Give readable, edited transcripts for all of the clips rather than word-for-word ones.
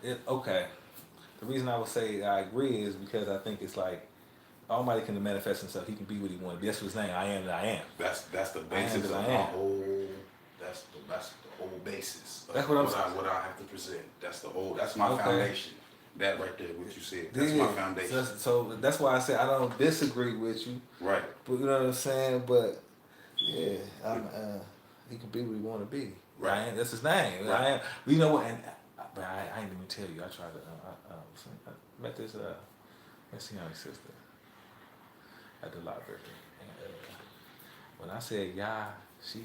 Okay. The reason I would say I agree is because I think it's like Almighty can manifest himself. He can be what he wants. That's what his name. I am that I am. That's the I am basis that I of my am. whole. That's the whole basis of That's what I'm saying. what I have to present. That's the whole. That's my Okay. foundation. That right there, what you said. That's my Yeah. foundation. So that's why I say I don't disagree with you. Right. But you know what I'm saying? But yeah, But, he can be what he want to be. right. I am. That's his name. Right. I am. You know what? And but I ain't even tell you. I tried to. I met this Messianic sister at the library, and when I said yeah, she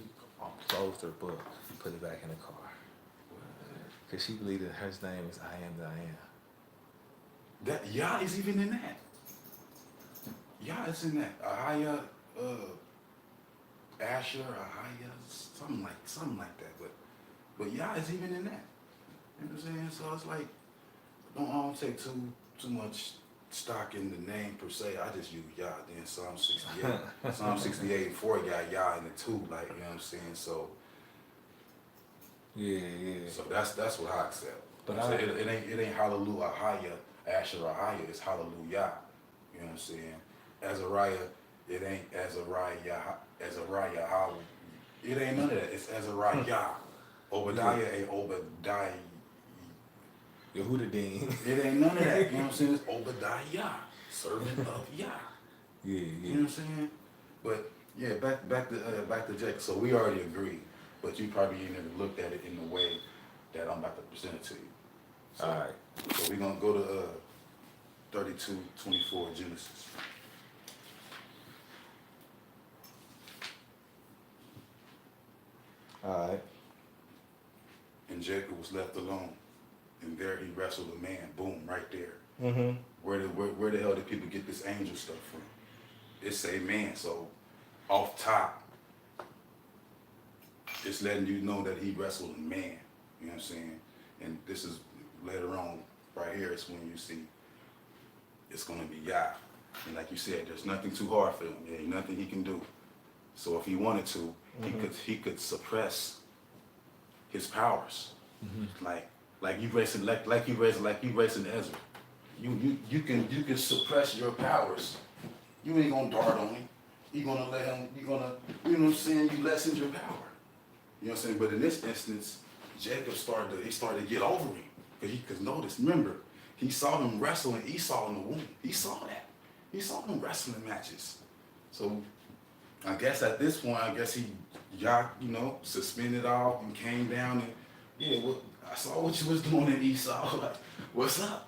closed her book, and put it back in the car, because she believed that her name is I am that I am. That Yah is even in that. Yah is in that. Ahaya, Asher, Ahaya, something like that. But Yah is even in that. You know what I'm saying? So it's like I don't take too much stock in the name per se. I just use Yah. Then Psalm 68. Psalm 68 and 4 got Yah in the two, like, you know what I'm saying? So Yeah, yeah. so that's what I accept. But It ain't hallelujah, Ahaya, Asher, Ahaya, it's hallelujah. You know what I'm saying? Azariah, it ain't Azariah, how it ain't none of that. It's Azariah. Obadiah ain't Obadiah. Yehuda Dean. It ain't none of that. You know what I'm saying? It's Obadiah, servant of Yah. Yeah, You yeah. know what I'm saying? But yeah, back to Jacob. So we already agreed, but you probably ain't never looked at it in the way that I'm about to present it to you. So, All right. so we're gonna go to 32:24 Genesis. All right. And Jacob was left alone, and there he wrestled a man. Boom, right there. Mm-hmm. Where the hell did people get this angel stuff from? It's a man. So off top, it's letting you know that he wrestled a man. You know what I'm saying? And this is later on, right here, it's when you see it's gonna be Yah. And like you said, there's nothing too hard for him. There ain't nothing he can do. So if he wanted to, he could suppress his powers. Like you racing like you racing Ezra. You can suppress your powers. You ain't gonna dart on him. You gonna let him. You gonna, you know what I'm saying? You lessen your power. You know what I'm saying? But in this instance, Jacob started to get over him. Because notice, remember, he saw him wrestling Esau in the womb. He saw that. He saw them wrestling matches. So I guess at this point, he suspended off and came down and, yeah, well, I saw what you was doing in Esau. Like, what's up?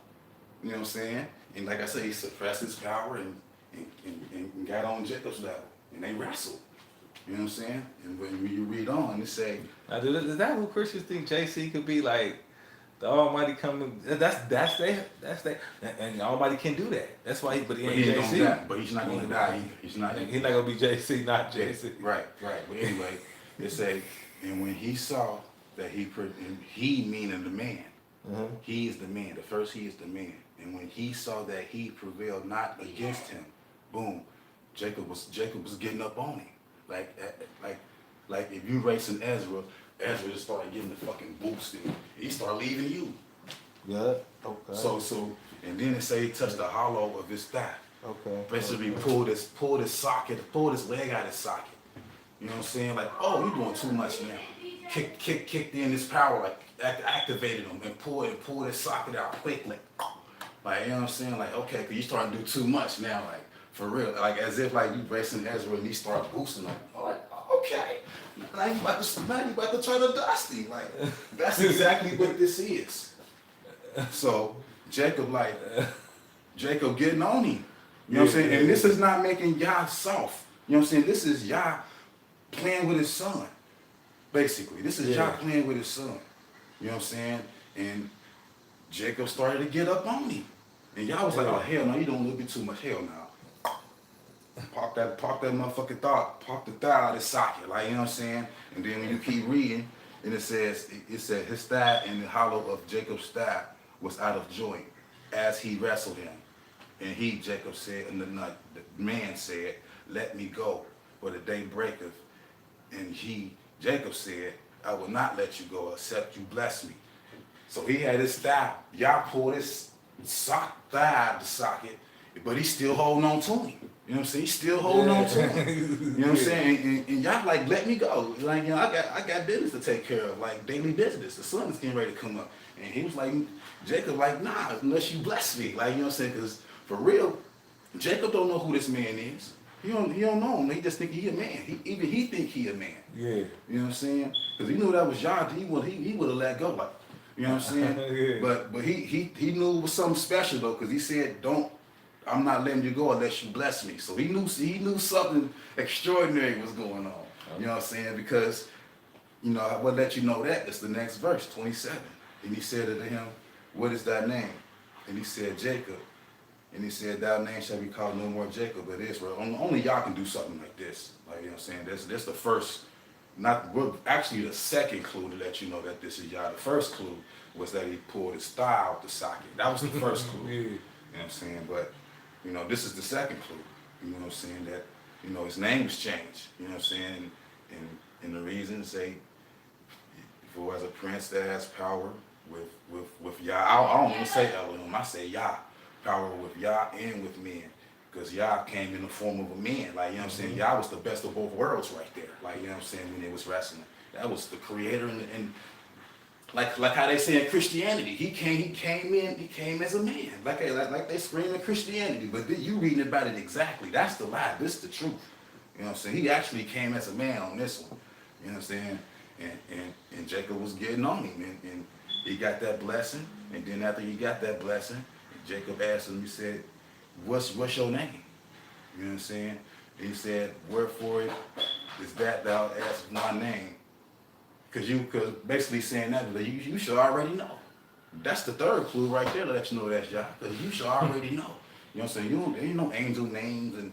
You know what I'm saying? And like I said, he suppressed his power and got on Jacob's level. And they wrestled. You know what I'm saying? And when you read on, it say, Now, is that who Christians think JC could be like? The Almighty coming. That's they. And the Almighty can do that. That's why. But he but ain't he ain't gonna JC. die. But he's not gonna die either. He's not. He's not gonna be JC, not Yeah, JC. right. But anyway, it say, and when he saw that and he meaning the man, he is the man. The first he is the man. And when he saw that he prevailed not against him, boom, Jacob was getting up on him. Like if you racing Ezra just started getting the fucking boost and he started leaving you. Yeah. Okay. So and then it say he touched the hollow of his thigh. Okay. Basically pulled his leg out of his socket. You know what I'm saying? Like, oh, you're doing too much now. Kicked in his power, like activated him and pulled his socket out quickly. Like, you know what I'm saying? Like, okay, cause you starting to do too much now, like for real. Like as if like you racing Ezra and he start boosting him. I'm like, okay. Now you about to try to dust him. Like, that's exactly what this is. So Jacob getting on him. You know what I'm saying? And this is not making Yah soft. You know what I'm saying? This is Yah playing with his son. Basically. This is Yah playing with his son. You know what I'm saying? And Jacob started to get up on him. And Yah was like, oh hell no, you doing a little bit too much. Hell no. Pop that motherfucking pop the thigh out of his socket. Like, you know what I'm saying? And then when you keep reading, and it said his thigh and the hollow of Jacob's thigh was out of joint as he wrestled him. And Jacob said, and the man said, let me go, for the day breaketh. And Jacob said, I will not let you go, except you bless me. So he had his thigh. Yah pulled his thigh out the socket, but he's still holding on to him. You know what I'm saying? He's still holding on to him. You know what I'm saying? And y'all like, let me go. Like, you know, I got business to take care of, like daily business. The sun is getting ready to come up. And he was like, Jacob, like, nah, unless you bless me. Like, you know what I'm saying? Because for real, Jacob don't know who this man is. He don't know him. He just think he a man. He think he a man. Yeah. You know what I'm saying? Because he knew that was Yah, he would have let go. Like, you know what I'm saying? Yeah. But he knew it was something special though, because he said, I'm not letting you go unless you bless me. So he knew something extraordinary was going on. You know what I'm saying? Because, you know, I will let you know that. It's the next verse, 27. And he said unto him, what is thy name? And he said, Jacob. And he said, thy name shall be called no more Jacob, but Israel. Only y'all can do something like this. Like, you know what I'm saying? That's the first, actually the second clue to let you know that this is Yah. The first clue was that he pulled his thigh out the socket. That was the first clue. Yeah. You know what I'm saying? But, you know, this is the second clue. You know what I'm saying? That, you know, his name was changed. You know what I'm saying? And the reason, say, for as a prince that has power with Yah. I don't even say Elohim, I say Yah. Power with Yah and with men. Because Yah came in the form of a man. Like, you know what I'm saying? Yah was the best of both worlds right there. Like, you know what I'm saying? When they was wrestling. That was the creator and like how they say in Christianity, he came as a man. Like they scream in Christianity, but you reading about it exactly. That's the lie. This is the truth. You know what I'm saying? He actually came as a man on this one. You know what I'm saying? And Jacob was getting on him, and he got that blessing. And then after he got that blessing, Jacob asked him, he said, what's your name? You know what I'm saying? And he said, wherefore is that thou asked my name? Because basically saying that you should already know. That's the third clue right there to let you know that's Yah. Because you should already know. You know what I'm saying? There ain't no angel names and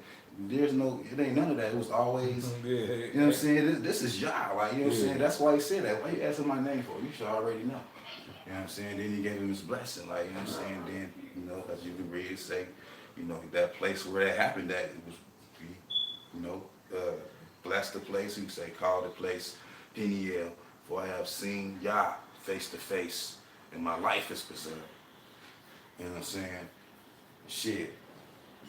it ain't none of that. It was always, you know what I'm saying? This is Yah. Like, you know what I'm saying? That's why he said that. Why you asking my name for? You should already know. You know what I'm saying? Then he gave him his blessing. Like, you know what I'm saying? Then, you know, as you can read it, say, you know, that place where that happened, that it was, you know, blessed the place. He say, call the place Peniel. For I have seen Yah face to face, and my life is preserved. You know what I'm saying? Shit.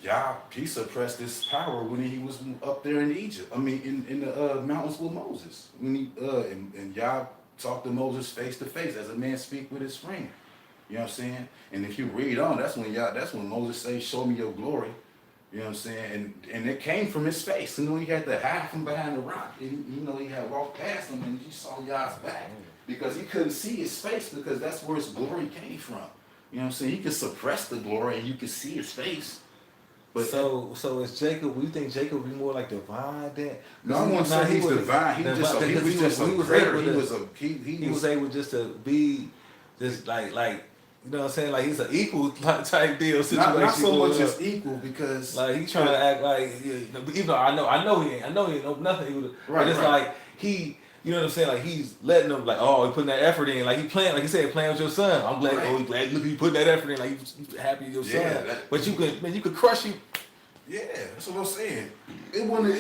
Yah, he suppressed his power when he was up there in Egypt. I mean, in the mountains with Moses. When he and Yah talked to Moses face to face as a man speak with his friend. You know what I'm saying? And if you read on, that's when Moses says, show me your glory. You know what I'm saying? And it came from his face. You know, he had to hide from behind the rock. And, you know, he had walked past him and he saw Yah's back. Because he couldn't see his face because that's where his glory came from. You know what I'm saying? He could suppress the glory and you could see his face. But so is Jacob, you think Jacob would be more like divine then? No, I won't say he's divine. He was able just to be just like you know what I'm saying? Like he's an equal type deal situation. Not so much as equal because like he's trying to act like, even though I know he ain't know nothing. Right, but it's like he, you know what I'm saying? Like he's letting them like, oh, he putting that effort in. Like he playing, like he said, playing with your son. I'm glad. Right. Oh, glad look, you putting that effort in. Like you happy with your son. But you could crush him. Yeah, that's what I'm saying. It wouldn't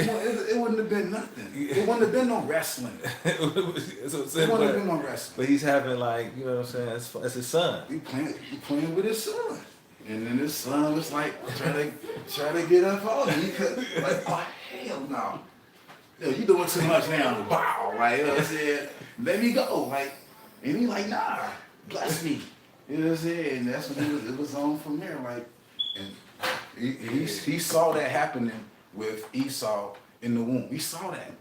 have been nothing. It wouldn't have been no wrestling. It wouldn't have been no wrestling. But he's having like, you know what I'm saying? It's his son. He playing with his son, and then his son was like trying to get up on him. Like, oh hell no, yo, you doing too much now. Bow, like, you know what I'm saying? Let me go, like, and he like, nah, bless me. You know what I'm saying? And that's when it was on from there, like, and. He saw that happening with Esau in the womb. He saw that.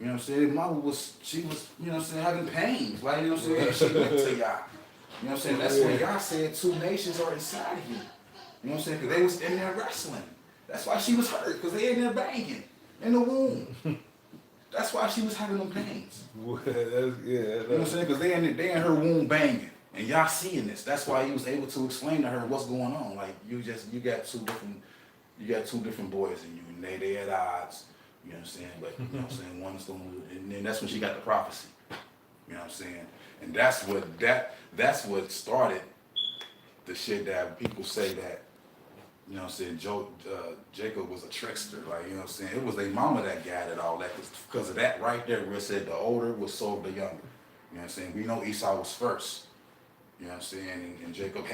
You know what I'm saying? His mother she was, you know what I'm saying, having pains. Like, you know what I'm saying? She went to Yah. You know what I'm saying? That's when Yah said 2 nations are inside of you. You know what I'm saying? Because they was in there wrestling. That's why she was hurt, because they in there banging in the womb. That's why she was having them pains. You know what I'm saying? Because they in her womb banging. And y'all seeing this. That's why he was able to explain to her what's going on. Like, you got two different boys in you, and they at odds. You know what I'm saying? But you know what I'm saying, one's going to, and then that's when she got the prophecy. You know what I'm saying? And that's what started the shit that people say that, you know what I'm saying, Jacob was a trickster. Like, you know what I'm saying? It was their mama that guided all that, because of that right there where it said the older will serve the younger. You know what I'm saying? We know Esau was first. You know what I'm saying? And Jacob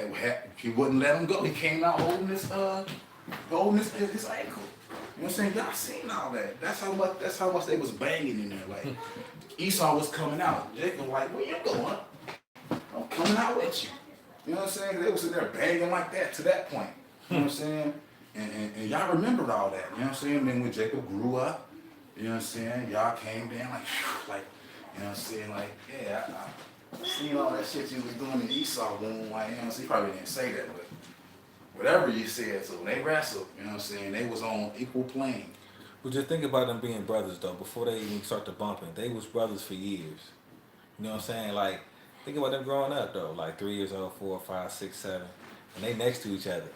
he wouldn't let him go. He came out holding his ankle. You know what I'm saying? Y'all seen all that. That's how much they was banging in there. Like Esau was coming out. Jacob like, where you going? I'm coming out with you. You know what I'm saying? They was in there banging like that to that point. You know what I'm saying? And y'all remembered all that. You know what I'm saying? Then when Jacob grew up, you know what I'm saying? Y'all came down like, you know what I'm saying? Like, yeah, I seen all that shit you was doing in Esau room. Like, you know what I'm saying? He probably didn't say that, but whatever you said. So when they wrestled, you know what I'm saying? They was on equal plane. But just think about them being brothers though. Before they even start the bumping, they was brothers for years. You know what I'm saying? Like, think about them growing up though. Like 3 years old, 4, 5, 6, 7, and they next to each other.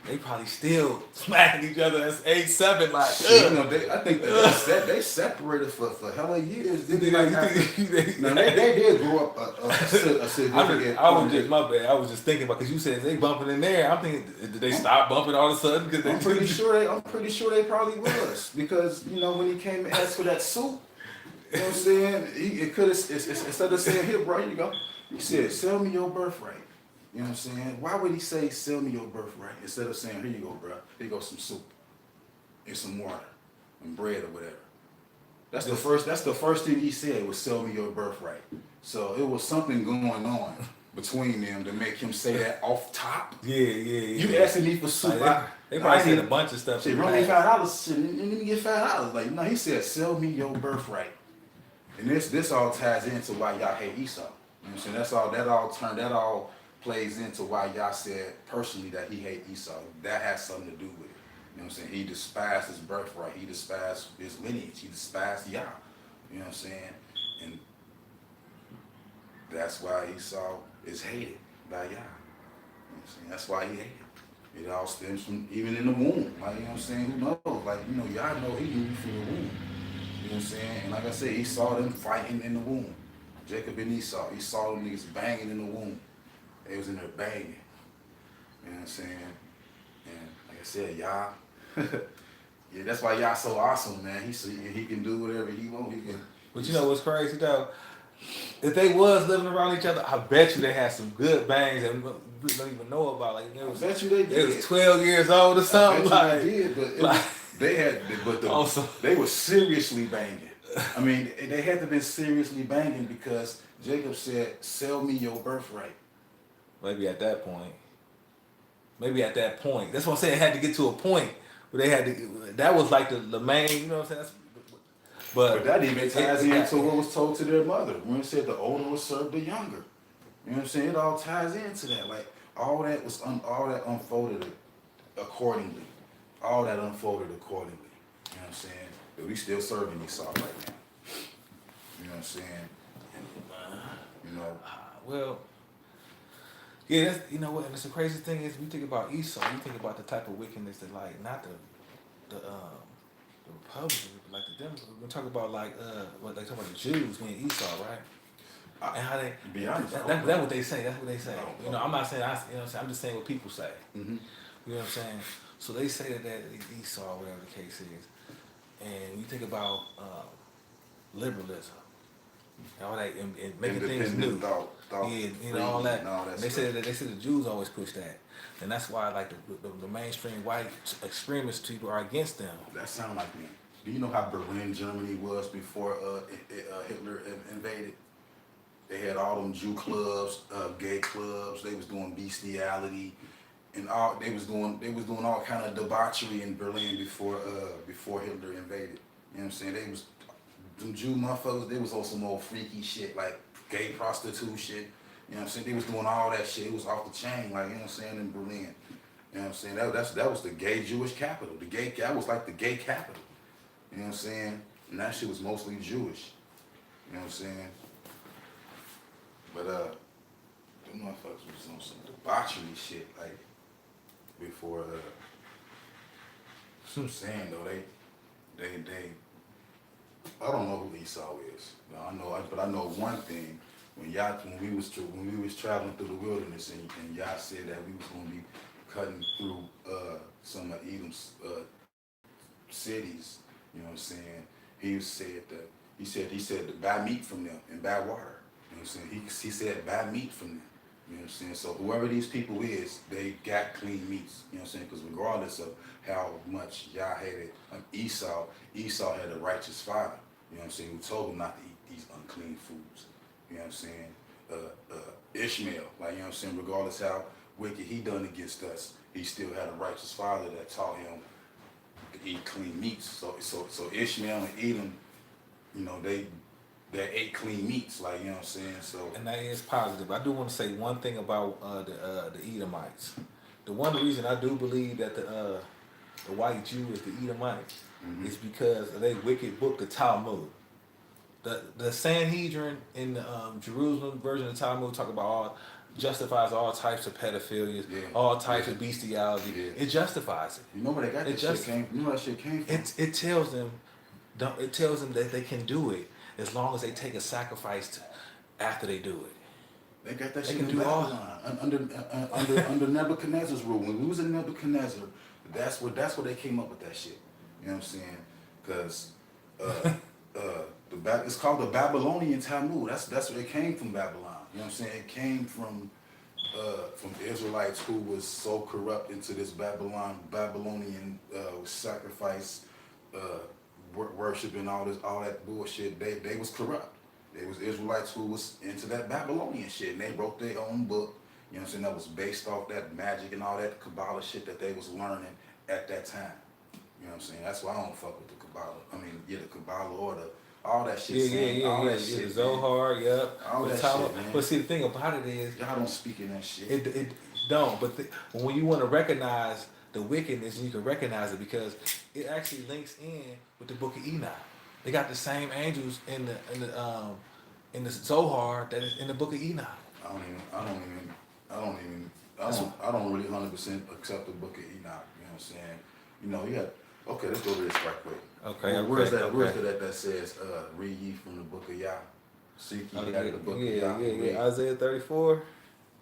They probably still smacking each other at age 7. Like, You know, I think that they separated for hella years. Did they like have to, now they did grow up a significant. I was just my bad. I was just thinking about because you said they bumping in there. I'm thinking did they stop bumping all of a sudden? Cause I'm pretty sure they probably was because you know when he came and asked for that suit, you know what I'm saying? It could have instead of saying here, bro, you go. He said, "Sell me your birthright." You know what I'm saying? Why would he say, "Sell me your birthright" instead of saying, "Here you go, bro. Here you go some soup and some water and bread or whatever." That's the first thing he said was, "Sell me your birthright." So it was something going on between them to make him say that off top. Yeah. You asking me for soup? Like, they probably said a bunch of stuff. Say, run me $5. Shit, let me get $5. Like, no, he said, "Sell me your birthright." And this all ties into why y'all hate Esau. You know what I'm saying? That all plays into why y'all said personally that he hate Esau. That has something to do with it. You know what I'm saying? He despised his birthright. He despised his lineage. He despised Yah. You know what I'm saying? And that's why Esau is hated by Yah. You know what I'm saying? That's why he hated. It all stems from even in the womb. Like, you know what I'm saying? Who knows? Like, you know, Yah know he knew you from the womb. You know what I'm saying? And like I said, he saw them fighting in the womb. Jacob and Esau. He saw them niggas banging in the womb. They was in there banging. You know what I'm saying? And like I said, Yah, yeah, that's why Yah so awesome, man. He can do whatever he want. But you know what's crazy though? If they was living around each other, I bet you they had some good bangs that we don't even know about. Like, I bet you they did. They was 12 years old or something. I bet you they did, but they were seriously banging. I mean, they had to have been seriously banging because Jacob said, "Sell me your birthright." Maybe at that point. That's what I'm saying. It had to get to a point where they had to. That was like the main. You know what I'm saying? But that even ties into what was told to their mother when it said the older will serve the younger. You know what I'm saying? It all ties into that. Like all that unfolded accordingly. All that unfolded accordingly. You know what I'm saying? But we still serving Esau right now. You know what I'm saying? You know. Well. Yeah, that's, you know what, and the crazy thing is, we think about Esau, you think about the type of wickedness that, like, not the Republicans, but like the Democrats. We're talking about what they talking about the Jews being Esau, right? And how they be honest. That's what they say. That's what they say. You know, I'm not saying I'm just saying what people say. Mm-hmm. You know what I'm saying? So they say that Esau, whatever the case is, and you think about liberalism. All that and making things new. Thought, yeah, you know all that. And they said the Jews always push that, and that's why like the mainstream white extremist people are against them. That sounds like me. Do you know how Berlin, Germany was before Hitler invaded? They had all them Jew clubs, gay clubs. They was doing bestiality, and they was doing all kind of debauchery in Berlin before Hitler invaded. You know what I'm saying? Them Jew motherfuckers, they was on some old freaky shit, like gay prostitution. You know what I'm saying? They was doing all that shit. It was off the chain, like, you know what I'm saying, in Berlin. You know what I'm saying? That was the gay Jewish capital. That was like the gay capital. You know what I'm saying? And that shit was mostly Jewish. You know what I'm saying? But them motherfuckers was on some debauchery shit, like, before I'm saying though, they I don't know who Esau is. But I know one thing. When we was traveling through the wilderness, and Yah said that we was gonna be cutting through some of Edom's cities. You know what I'm saying? He said to buy meat from them and buy water. You know what I'm saying? He said buy meat from them. You know what I'm saying? So whoever these people is, they got clean meats. You know what I'm saying? Because regardless of how much Yah hated Esau had a righteous father. You know what I'm saying? Who told him not to eat these unclean foods. You know what I'm saying? Ishmael, like, you know what I'm saying? Regardless how wicked he done against us, he still had a righteous father that taught him to eat clean meats. So Ishmael and Edom, you know, they ate clean meats, like, you know what I'm saying? So, And that is positive. I do want to say one thing about the Edomites. The one reason I do believe that the white Jew is the Edomites is because of their wicked book, the Talmud. The Sanhedrin in the Jerusalem version of the Talmud talk about justifies all types of pedophilia, all types of bestiality. Yeah. It justifies it. You know where they got that shit came? You know where that shit came from? It tells them, that they can do it as long as they take a sacrifice after they do it. They got that They shit can in do all- Babylon under Nebuchadnezzar's rule. When we was in Nebuchadnezzar, that's what they came up with that shit. You know what I'm saying? Because it's called the Babylonian Talmud. That's where it came from, Babylon. You know what I'm saying? It came from the Israelites who was so corrupt into this Babylonian sacrifice, worshiping all that bullshit. They was corrupt. They was Israelites who was into that Babylonian shit, and they wrote their own book. You know what I'm saying? That was based off that magic and all that Kabbalah shit that they was learning at that time. You know what I'm saying? That's why I don't fuck with the Kabbalah. I mean, yeah, the Kabbalah or all that shit. Yeah. Shit, Zohar, yep. All that shit, man. But see, the thing about it is, y'all don't speak in that shit. it don't. But when you want to recognize the wickedness, you can recognize it because it actually links in with the Book of Enoch. They got the same angels in the Zohar that is in the Book of Enoch. I don't really 100% accept the Book of Enoch. You know what I'm saying? You know, you got. Okay, let's go to this right quick. Okay. Where's that says, read ye from the Book of Yah? Seek ye out of the Book of Yah. Yeah. Isaiah 34.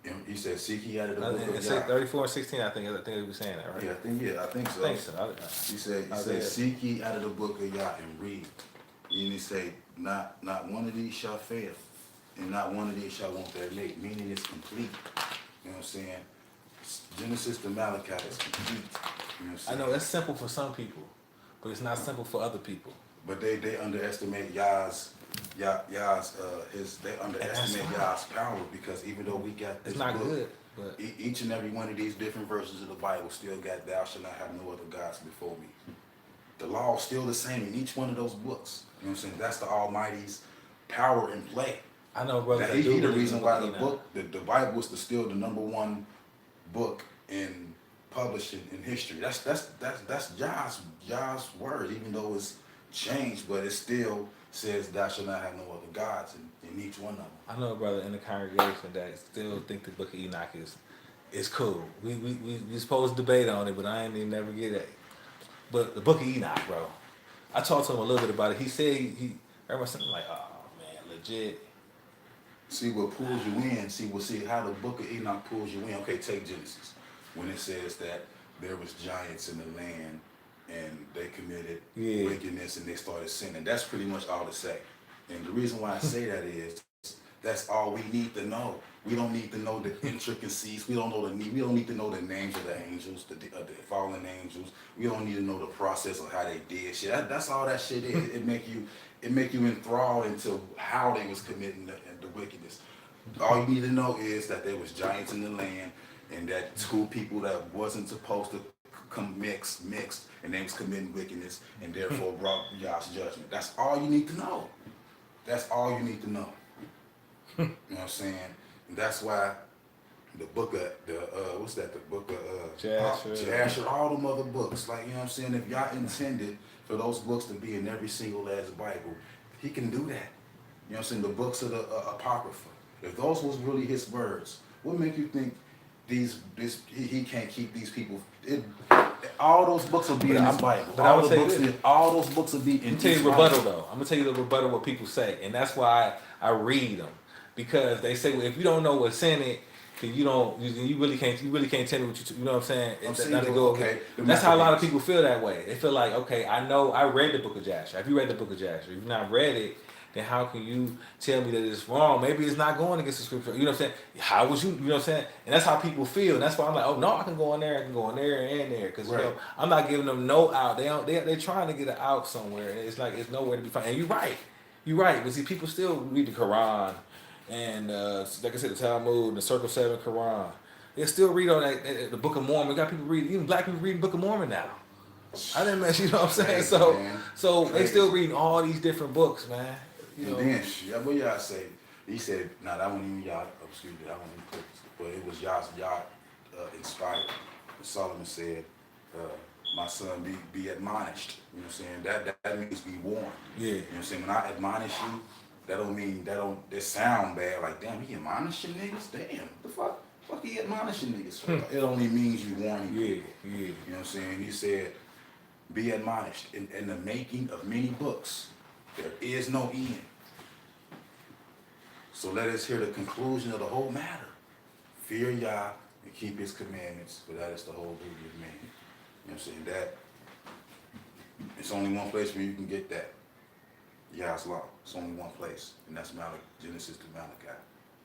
And he said, seek ye out of the Book of It Yah. said 34 and 16. I think he was saying that, right? I think so. He said, seek ye out of the Book of Yah and read. And he say, not one of these shall fail, and not one of these shall want their mate. Meaning it's complete. You know what I'm saying? Genesis to Malachi is complete. You know what I'm saying? I know that's simple for some people, but it's not simple for other people. But they underestimate Yah's power, because even though we got this It's not book, good, but each and every one of these different versions of the Bible still got thou shalt not have no other gods before me. The law is still the same in each one of those books. You know what I'm saying? That's the Almighty's power in play. I know, brother. Now, he the reason why the Bible is still the number one book in publishing in history. That's Yah's word, even though it's changed, but it still says thou shalt not have no other gods in each one of them. I know, brother, in the congregation that still think the Book of Enoch is cool. We supposed to debate on it, but I ain't even never get it. But the Book of Enoch, bro, I talked to him a little bit about it. He said everyone something like, oh man, legit. See what pulls you in. See how the Book of Enoch pulls you in. Okay, take Genesis, when it says that there was giants in the land and they committed wickedness and they started sinning. That's pretty much all to say. And the reason why I say that is that's all we need to know. We don't need to know the intricacies. We don't need to know the names of the angels, the fallen angels. We don't need to know the process of how they did shit. That's all that shit is. It make you enthralled into how they was committing the wickedness. All you need to know is that there was giants in the land, and that two people that wasn't supposed to come mixed, and they was committing wickedness, and therefore brought Yah's judgment. That's all you need to know. That's all you need to know. You know what I'm saying? And that's why the book of the book of Jasher, all them other books, like, you know what I'm saying, if Yah intended for those books to be in every single last Bible, he can do that. You know what I'm saying? The books of the Apocrypha. If those was really his words, what make you think he can't keep these people? All those books will be in his Bible. All those books will be in his Bible. I'm gonna tell you the rebuttal what people say, and that's why I read them, because they say, well, if you don't know what's in it, then you really can't tell me what you know what I'm saying? That's how a lot of people feel that way. They feel like, okay, I read the Book of Jasher. If you read the Book of Jasher, if you've not read it, then how can you tell me that it's wrong? Maybe it's not going against the scripture. You know what I'm saying? How would you know what I'm saying? And that's how people feel. And that's why I'm like, oh no, I can go in there, I can go in there and there. Because you know, I'm not giving them no out. They're trying to get an out somewhere. And it's like it's nowhere to be found. And you're right. You're right. But see, people still read the Quran and like I said, the Talmud, the Circle 7 Quran. They still read on the Book of Mormon. We got people reading, even black people reading Book of Mormon now. I didn't mention, you know what I'm saying? So they still reading all these different books, man. You know? And then, what y'all say? He said, nah, that wasn't even y'all, excuse me, that wasn't even put, but it was y'all inspired. And Solomon said, my son, be admonished. You know what I'm saying? That means be warned. Yeah. You know what I'm saying? When I admonish you, that sound bad. Like, damn, he admonishing niggas? Damn, the fuck he admonishing niggas for? It only means you warning. Yeah. You know what I'm saying? He said, be admonished. In the making of many books, there is no end. So let us hear the conclusion of the whole matter. Fear Yah and keep his commandments, for that is the whole duty of man. You know what I'm saying? That, it's only one place where you can get that. Yah's law. It's only one place, and that's Genesis to Malachi. You know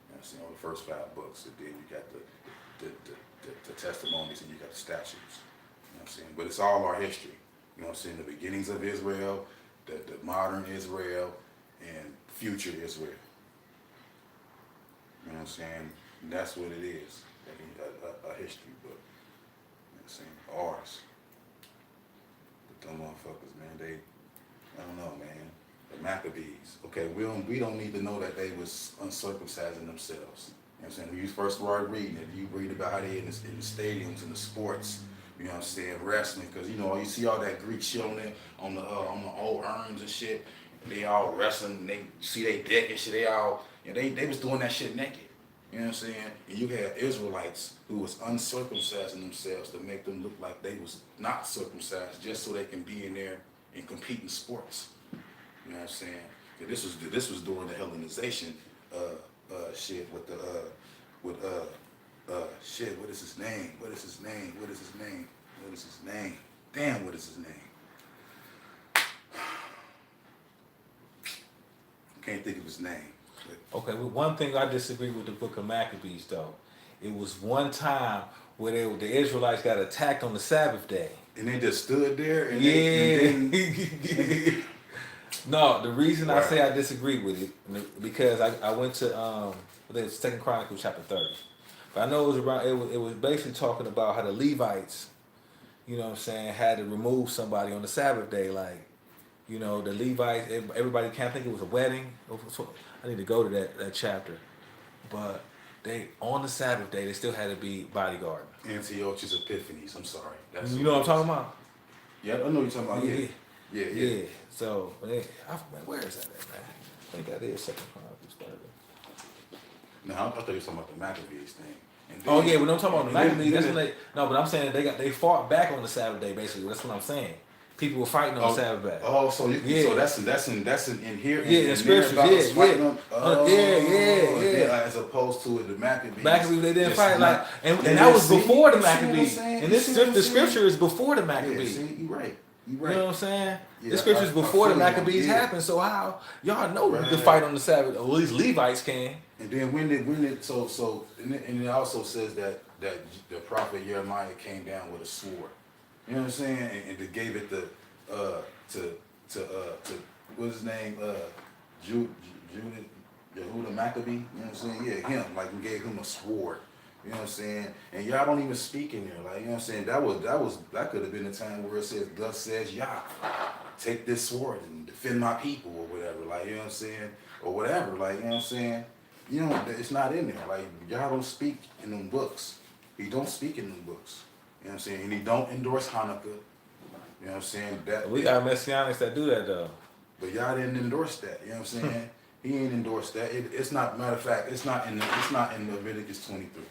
what I'm saying? All the first 5 books, and then you got the testimonies, and you got the statutes. You know what I'm saying? But it's all our history. You know what I'm saying? The beginnings of Israel, the modern Israel, and future Israel. You know what I'm saying? And that's what it is. A history book. You know what I'm saying? Ours. But them motherfuckers, man, I don't know, man. The Maccabees. Okay, we don't need to know that they was uncircumcised in themselves. You know what I'm saying? When you first started reading it, you read about how they in the stadiums and the sports. You know what I'm saying? Wrestling, because you know you see all that Greek shit on the old urns and shit. They all wrestling. They see they dick and shit. They all they was doing that shit naked. You know what I'm saying? And you had Israelites who was uncircumcised in themselves to make them look like they was not circumcised, just so they can be in there and compete in sports. You know what I'm saying? And this was during the Hellenization shit with shit. What is his name? Damn, what is his name? Can't think of his name. Okay, well, one thing I disagree with the Book of Maccabees, though. It was one time where the Israelites got attacked on the Sabbath day. And they just stood there and No, the reason I say I disagree with it, because I went to I think it's 2 Chronicles chapter 30. But I know it was basically talking about how the Levites, you know what I'm saying, had to remove somebody on the Sabbath day. Like, you know, the Levites, everybody can't think it was a wedding. I need to go to that chapter. But they, on the Sabbath day, they still had to be bodyguarding. Antiochus Epiphanes, I'm sorry. You know what I'm talking about? Yeah, I know what you're talking about. Yeah. So, man, where is that at, man? I think that is 2 Chronicles 30. No, I thought you were talking about the Maccabees thing. When I'm talking about the Maccabees, that's when but I'm saying they fought back on the Sabbath day, basically. That's what I'm saying. People were fighting on the Sabbath day. Oh, so that's in here. In scriptures, As opposed to the Maccabees. Maccabees, they didn't fight and that was before the Maccabees. And the scripture is before the Maccabees. Yeah, see, you're right. You know what I'm saying? Yeah, the scriptures before the Maccabees happened. So how y'all know you can fight on the Sabbath? Or at least Levites can. And then when it also says that the prophet Jeremiah came down with a sword. You know what I'm saying? And gave it to what's his name? Yehuda Maccabee. You know what I'm saying? Yeah, him. Like, we gave him a sword. You know what I'm saying? And y'all don't even speak in there. Like, you know what I'm saying? That could have been a time where it says, "Thus says Yah, take this sword and defend my people," or whatever. Like, you know what I'm saying? Or whatever. Like, you know what I'm saying? You know, it's not in there. Like, y'all don't speak in them books. He don't speak in them books. You know what I'm saying? And he don't endorse Hanukkah. You know what I'm saying? We got Messianics that do that, though. But y'all didn't endorse that. You know what I'm saying? He ain't endorsed that. It's not. Matter of fact, it's not in Leviticus 23.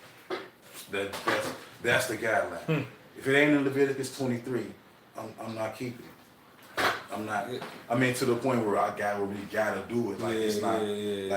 That's the guideline. If it ain't in Leviticus 23, I'm not keeping it. I'm not. I mean, to the point where I really gotta do it. Like, it's not. Yeah.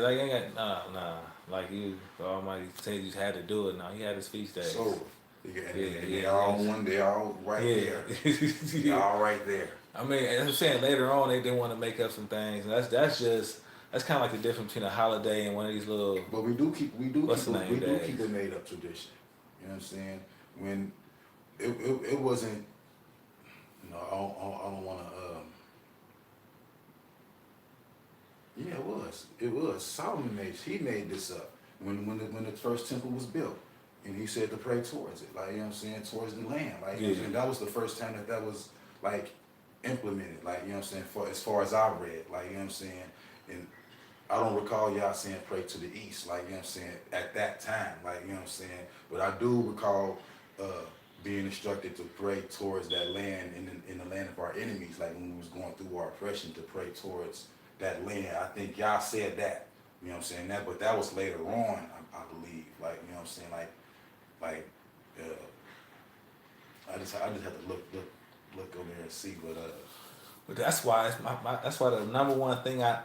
Like, ain't got nah. Like, you, the Almighty said you had to do it. Now he had his feast days. So, they all one. They all right there. They all right there. I mean, as I'm saying, later on they want to make up some things. And that's kind of like the difference between a holiday and one of these little But what's the name keep a days. made up tradition. You know what I'm saying? When it wasn't, I don't want to. Yeah, it was. It was. Solomon made this up when the first temple was built, and he said to pray towards it, like you know what I'm saying, towards the land, like you know what I'm saying. That was the first time that was like implemented, like you know what I'm saying. For as far as I read, like you know what I'm saying, and I don't recall y'all saying pray to the east, like you know what I'm saying, at that time, like you know what I'm saying. But I do recall uh, being instructed to pray towards that land in the land of our enemies, like when we was going through our oppression, to pray towards that land. I think y'all said that, you know what I'm saying. But that was later on, I believe, like you know what I'm saying, like I just had to look over there and see, but But that's why that's why the number one thing I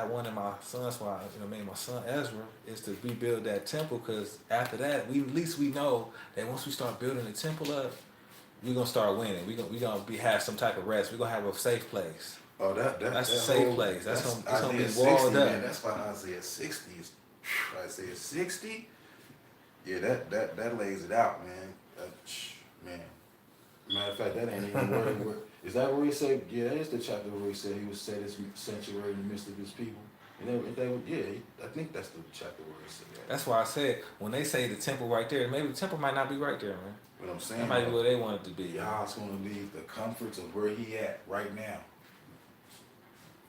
wanted my son's why made my son Ezra is to rebuild that temple because after that we at least we know that once we start building the temple up we're gonna start winning we gonna be have some type of rest we're gonna have a safe place. oh That's the that safe whole place. That's that's gonna it's gonna Isaiah be 60, walled up. man. That's why Isaiah 60 is Isaiah 60. Yeah, that lays it out, man. Man. Matter of fact, that ain't even where is that where he said? Yeah, that is the chapter where he said he would set his sanctuary in the midst of his people. And they would, yeah, I think that's the chapter where he said that. That's why I said when they say the temple right there, maybe the temple might not be right there, man. But I'm That saying, might be where they want it to be. Yah's gonna leave the comforts of where he at right now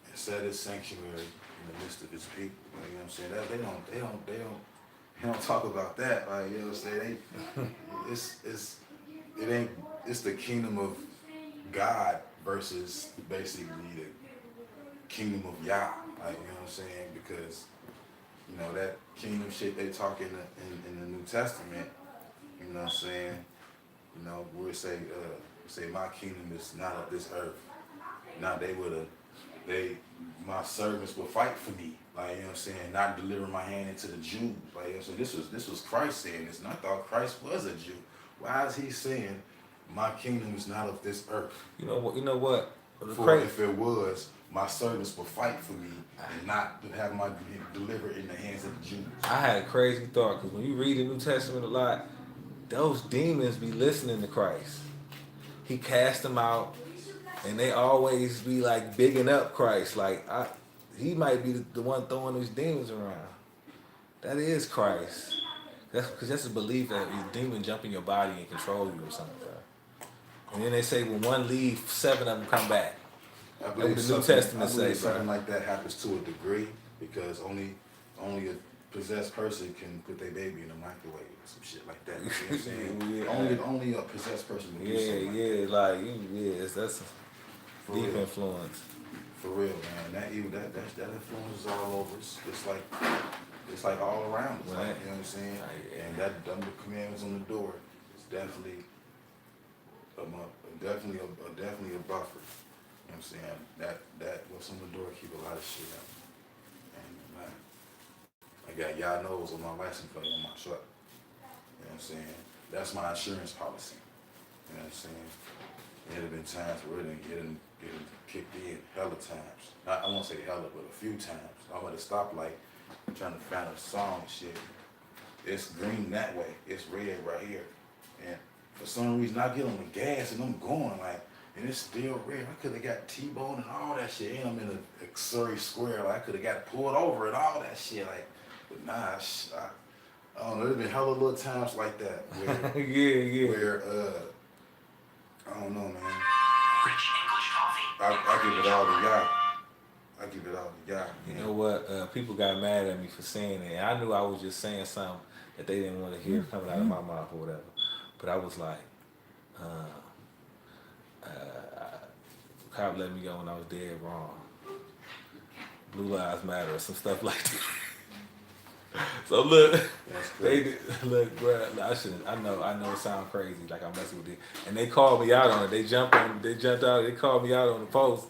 and set his sanctuary in the midst of his people. Like, you know what I'm saying? That they don't talk about that. Like, you know what I'm saying? It ain't it's the kingdom of God versus basically the kingdom of Yah. Like, you know what I'm saying? Because that kingdom shit they talk in the New Testament. You know what I'm saying? We say my kingdom is not of this earth. Now my servants will fight for me. Like, you know what I'm saying? Not deliver my hand into the Jews. Like, you know what I'm saying? This was Christ saying this, and I thought Christ was a Jew. Why is he saying my kingdom is not of this earth? You know what? For if it was, my servants will fight for me and not have my delivered in the hands of the Jews. I had a crazy thought because when you read the New Testament a lot, those demons be listening to Christ. He cast them out, and they always be like bigging up Christ. Like he might be the one throwing these demons around. That is Christ. That's because that's a belief that a demon jump in your body and control you or something, bro. And then they say when one leaves, 7 of them come back. I That's believe what the New Testament say, something bro. like that happens to a degree because only a possessed person can put their baby in the microwave or some shit like that. You know what I'm saying? Yeah. Only a possessed person would do Yeah, something like that. that's For deep real. influence. For real, man. That influence is all over. It's like all around us. Right. Like, you know what I'm saying? Yeah. And that them commandments on the door is definitely definitely a buffer. You know what I'm saying? That what's on the door keep a lot of shit out. And man, I got y'all knows on my license plate on my truck. You know what I'm saying? That's my insurance policy. You know what I'm saying? It have been times where it didn't kicked in hella times. I won't say hella, but a few times. I'm at a stoplight trying to find a song and shit. It's green that way. It's red right here. And for some reason I get on the gas and I'm going like, and it's still red. I could have got T-bone and all that shit. And I'm in a Surrey Square. Like I could have got pulled over and all that shit. Like, but nah, I don't know. There's been hella little times like that where, Yeah. where I don't know, man. I give it all to y'all. I give it all to y'all. You know what? People got mad at me for saying that. I knew I was just saying something that they didn't want to hear coming out of my mouth or whatever. But I was like, cop let me go when I was dead wrong. Blue Lives Matter or some stuff like that. So look, look, bro. I know it sounds crazy, like I'm messing with it. And they called me out on it. They jumped out. They called me out on the post,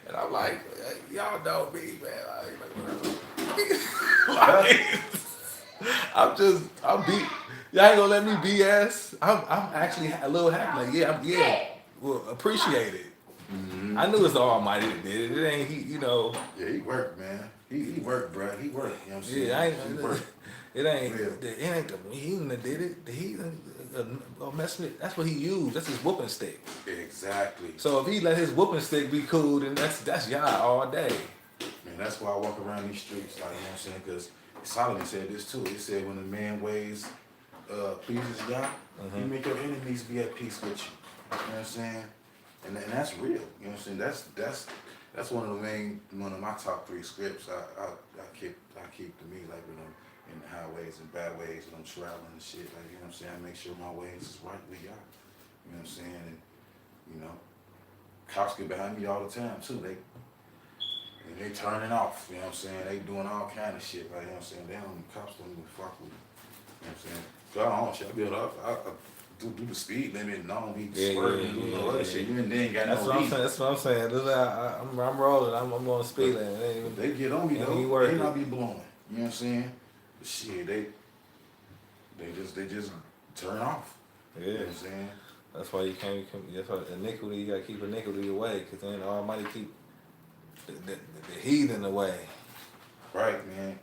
and I'm like, hey, y'all know me, man. Like, I'm beat. Y'all ain't gonna let me BS. I'm actually a little happy. Like, yeah, well, appreciate it. Mm-hmm. I knew it was the Almighty that did it. It ain't he, you know. Yeah, he worked, man. He worked, bro. He worked. You know what I'm saying? Yeah, I ain't. He worked. It ain't. Real. It ain't the heathen that did it. The heathen, mess with. That's what he used. That's his whooping stick. Exactly. So if he let his whooping stick be cool, then that's Yah all day. And that's why I walk around these streets, like, you know what I'm saying? Because Solomon said this too. He said, when a man ways pleases Yah, you make your enemies be at peace with you. You know what I'm saying? And that's real. You know what I'm saying? That's one of my top 3 scripts. I keep to me, like, when I'm in the highways and byways when I'm traveling and shit. Like, you know what I'm saying? I make sure my ways is right with Yah. You know what I'm saying? And you know, cops get behind me all the time too. They turning off, you know what I'm saying? They doing all kind of shit, like, you know what I'm saying? Cops don't even fuck with me. You know what I'm saying? So I don't shit. I build up, I do the speed limit and I don't be swerving and doing no other shit. You ain't got That's no what I'm heat. saying. That's what I'm saying. I'm rolling. I'm on speed limit. They get on me though. They not be blowing. You know what I'm saying? But shit, they just turn off. Yeah. You know what I'm saying? That's why you can't. That's why iniquity. You gotta keep iniquity away, because then the Almighty keep the heathen away. Right, man.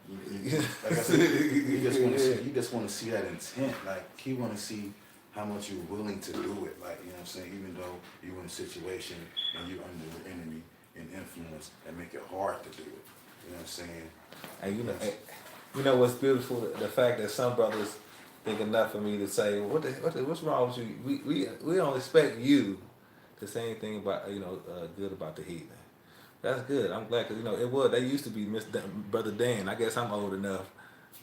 Like I said, you just want to see that intent. Like, he want to see how much you're willing to do it. Like, you know what I'm saying? Even though you're in a situation and you're under the enemy and influence that make it hard to do it. You know what I'm saying? And you know what's beautiful? The fact that some brothers think enough for me to say, what's wrong with you? We don't expect you to say anything about good about the heathen. That's good. I'm glad, because they used to be Brother Dan. I guess I'm old enough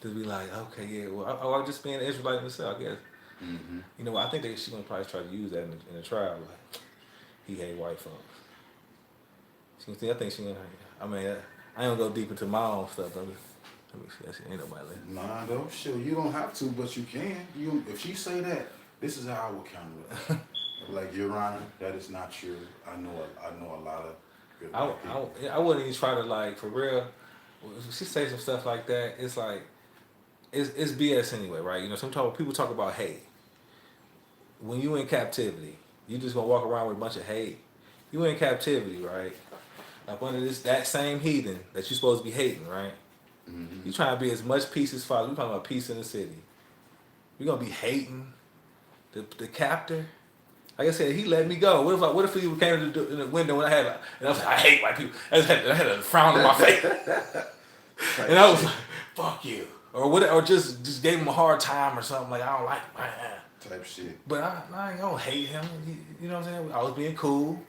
to be like, okay, yeah, well, I'm just being an Israelite myself, I guess. Mm-hmm. I think she's gonna probably try to use that in the trial. Like, he hate white folks. I think she. I mean, I ain't gonna go deep into my own stuff. Let me see. That shit ain't nobody listening. Nah, though, sure, you don't have to, but you can. If she say that, this is how I will counter it. Like, Your Honor, that is not true. I know a lot of good white people. I wouldn't even try to, like, for real. If she say some stuff like that, it's like it's BS anyway, right? Sometimes people talk about hate. When you in captivity, you just gonna walk around with a bunch of hate. You in captivity, right? Like under that same heathen that you supposed to be hating, right? Mm-hmm. You trying to be as much peace as possible. We talking about peace in the city. You gonna be hating the captor? Like I said, he let me go. What if he came in the window and I was like, I hate white people. I had a frown on my face, and I was like, fuck you, or just gave him a hard time or something, like, I don't like him. Type shit. But I ain't gonna hate him. You know what I'm saying? I was being cool.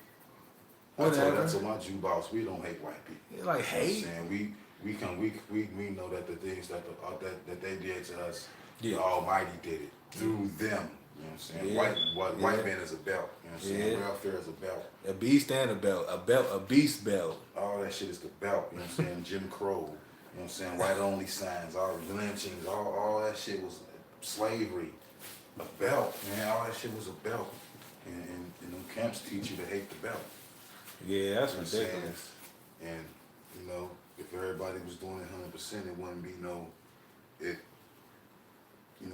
Whatever. I told that to my Jew boss. We don't hate white people. Like, hate? You know what I'm saying? We know that the things that they did to us, Yeah. the Almighty did it through them. You know what I'm saying? Yeah. White man is a belt. You know what I'm saying? Welfare is a belt. A beast and a belt. A beast belt. All that shit is the belt. You know what I'm saying? Jim Crow. You know what I'm saying? White only signs, all lynchings, all that shit was slavery. A belt, man. All that shit was a belt. And them camps teach you to hate the belt. Yeah, that's You know what I'm ridiculous. saying? And if everybody was doing it 100%, it wouldn't be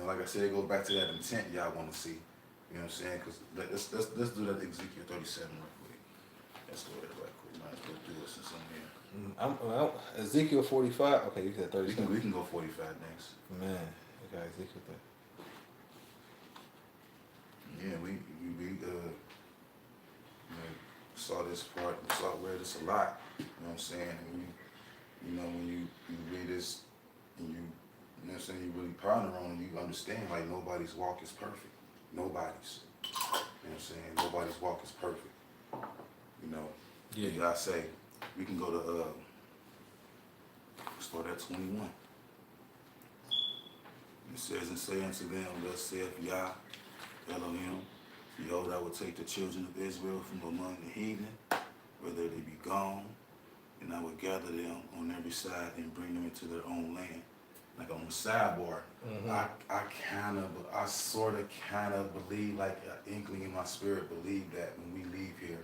like I said, it goes back to that intent y'all want to see. You know what I'm saying? Because let's do that Ezekiel 37 real quick. Let's go there right quick. Might as well do it since I'm here. Ezekiel 45. Okay, you said 37. We can go 45 next. Man, okay, Ezekiel 30. Yeah, we saw this part, read this a lot. You know what I'm saying? And when you read this and you know what I'm saying, you really ponder on it, you understand, like, nobody's walk is perfect. Nobody's. You know what I'm saying? Nobody's walk is perfect. Yeah. I say, we can go to start at 21. It says, and say unto them, thus saith Yah, Elohim, behold, I will take the children of Israel from among the heathen, whether they be gone, and I will gather them on every side and bring them into their own land. Like, on the sidebar, I sort of kind of believe, like, an inkling in my spirit, believe that when we leave here,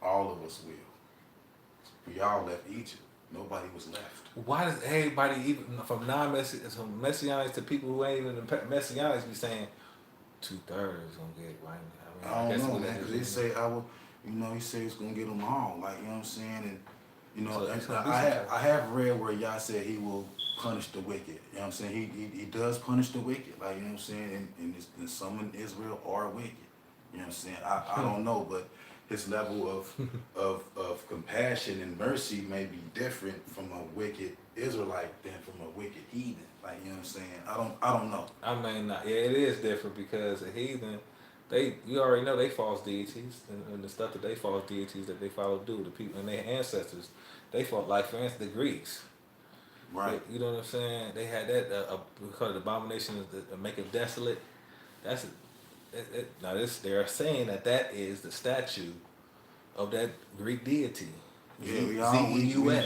all of us will. We all left Egypt. Nobody was left. Why does everybody, even from non-messianics to people who ain't even the messianics, be saying, 2/3 gonna get right. I mean, I I don't guess know, what man, that because they is. say he say he's gonna get them all, like, you know what I'm saying, and So and it's gonna be I have read where Yah said he will punish the wicked. You know what I'm saying? He does punish the wicked, like, you know what I'm saying, and some in Israel are wicked. You know what I'm saying? I don't know, but his level of compassion and mercy may be different from a wicked Israelite than from a wicked heathen. Like, you know what I'm saying? I don't know. I mean, not, yeah, it is different because the heathen, you already know they false deities and the stuff that they false deities that they follow do. The people and their ancestors, they fought like for instance the Greeks. Right. You know what I'm saying? They had that we call it abomination of the make it desolate. That's now this they're saying that is the statue of that Greek deity. Yeah,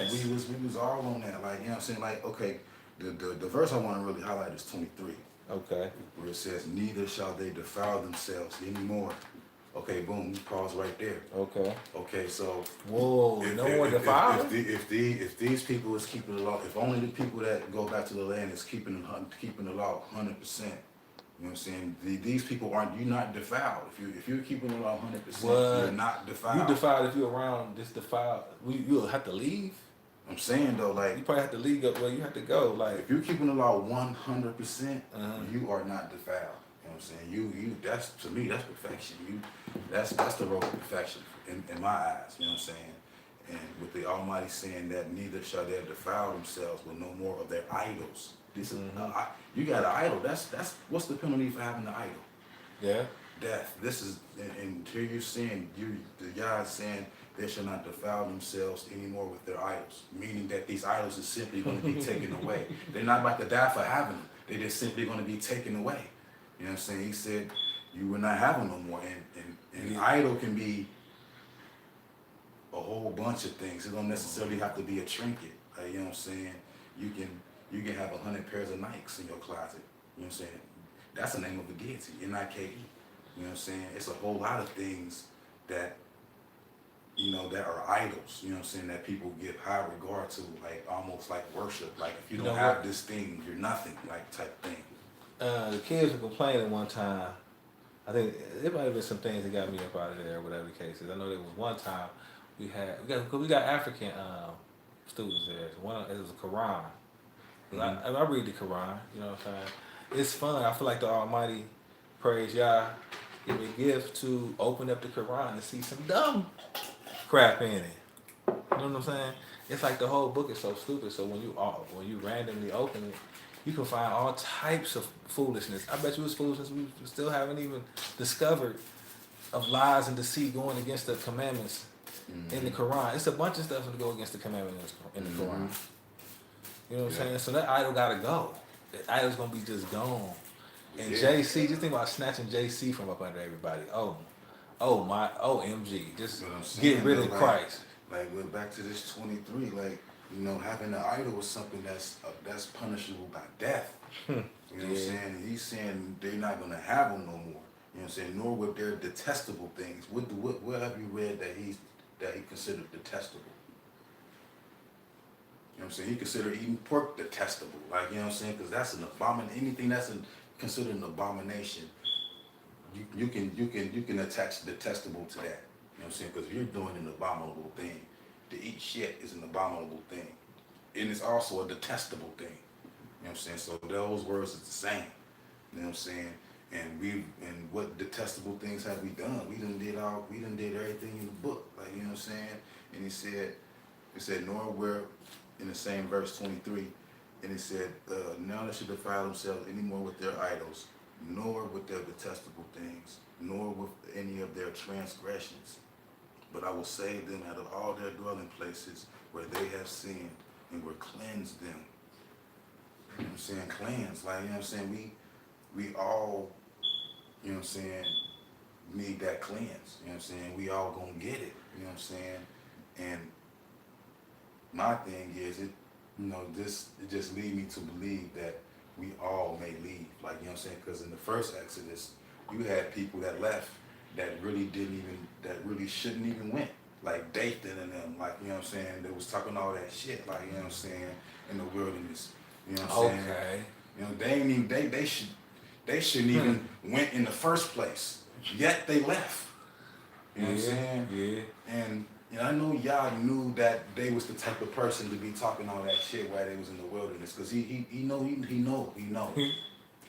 Zeus. we was all on that. Like, you know what I'm saying? Like, okay, the verse I want to really highlight is 23, Okay. where it says, "Neither shall they defile themselves anymore." Okay, boom, we pause right there. Okay. Okay, so Whoa, no more defiling? if these people is keeping the law, if only the people that go back to the land is keeping the law 100%. You know what I'm saying? These people aren't. You're not defiled. If you're keeping the law 100%, you're not defiled. You defiled if you're around this defiled. You'll have to leave. I'm saying though, You like, probably have to leave up where you have to go. Like if you're keeping the law 100%, Uh-huh. you are not defiled. You know what I'm saying? You that's, to me, that's perfection. That's the road to perfection in my eyes. You know what I'm saying? And with the Almighty saying that neither shall they defile themselves with no more of their idols. This is you got an idol. That's what's the penalty for having an idol? Yeah. Death. This is, and here you're saying, the Yah is saying they shall not defile themselves anymore with their idols, meaning that these idols are simply going to be taken away. They're not about to die for having them. They're just simply going to be taken away. You know what I'm saying? He said you will not have them no more. And idol can be a whole bunch of things. It don't necessarily have to be a trinket. You know what I'm saying? You can have 100 pairs of Nikes in your closet. You know what I'm saying? That's the name of a deity, Nike. You know what I'm saying? It's a whole lot of things that, that are idols, you know what I'm saying, that people give high regard to, like almost like worship. Like, if you don't have this thing, you're nothing, like, type thing. The kids were complaining one time. I think it might have been some things that got me up out of there, whatever the case is. I know there was one time we got African students there. It was a Quran. I read the Quran, you know what I'm saying? It's fun. I feel like the Almighty, praise Yah, give me a gift to open up the Quran and see some dumb crap in it. You know what I'm saying? It's like the whole book is so stupid. So when you randomly open it, you can find all types of foolishness. I bet you it's foolishness we still haven't even discovered of lies and deceit going against the commandments in the Quran. It's a bunch of stuff to go against the commandments in the Quran. You know what I'm saying? So that idol gotta go. That idol's gonna be just gone. And JC, just think about snatching JC from up under everybody. OMG. Just get rid of Christ. Like, we're back to this 23. Like, having an idol is something that's punishable by death. You know what I'm saying? And he's saying they're not gonna have them no more. You know what I'm saying? Nor with their detestable things. What have you read that he considered detestable? You know what I'm saying? He considered eating pork detestable. Like, you know what I'm saying? Because that's an abomination. Anything that's considered an abomination, you can attach detestable to that. You know what I'm saying? Because if you're doing an abominable thing, to eat shit is an abominable thing. And it's also a detestable thing. You know what I'm saying? So those words are the same. You know what I'm saying? And what detestable things have we done? We done did everything in the book. Like, you know what I'm saying? And he said, nor where, in the same verse 23, and he said, now they should defile themselves any more with their idols, nor with their detestable things, nor with any of their transgressions. But I will save them out of all their dwelling places where they have sinned, and will cleanse them. You know what I'm saying? Cleanse. Like, you know what I'm saying? We all, you know what I'm saying, need that cleanse. You know what I'm saying? We all gonna get it. You know what I'm saying? And my thing is, it just lead me to believe that we all may leave. Like, you know what I'm saying? Because in the first Exodus, you had people that left that really shouldn't even went. Like Dathan and them, like, you know what I'm saying? They was talking all that shit, like, you know what I'm saying, in the wilderness. You know what I'm saying? Okay. They ain't even, they should, They shouldn't even went in the first place. Yet they left. You know what I'm saying? Yeah. And I know y'all knew that they was the type of person to be talking all that shit while they was in the wilderness, cause he know.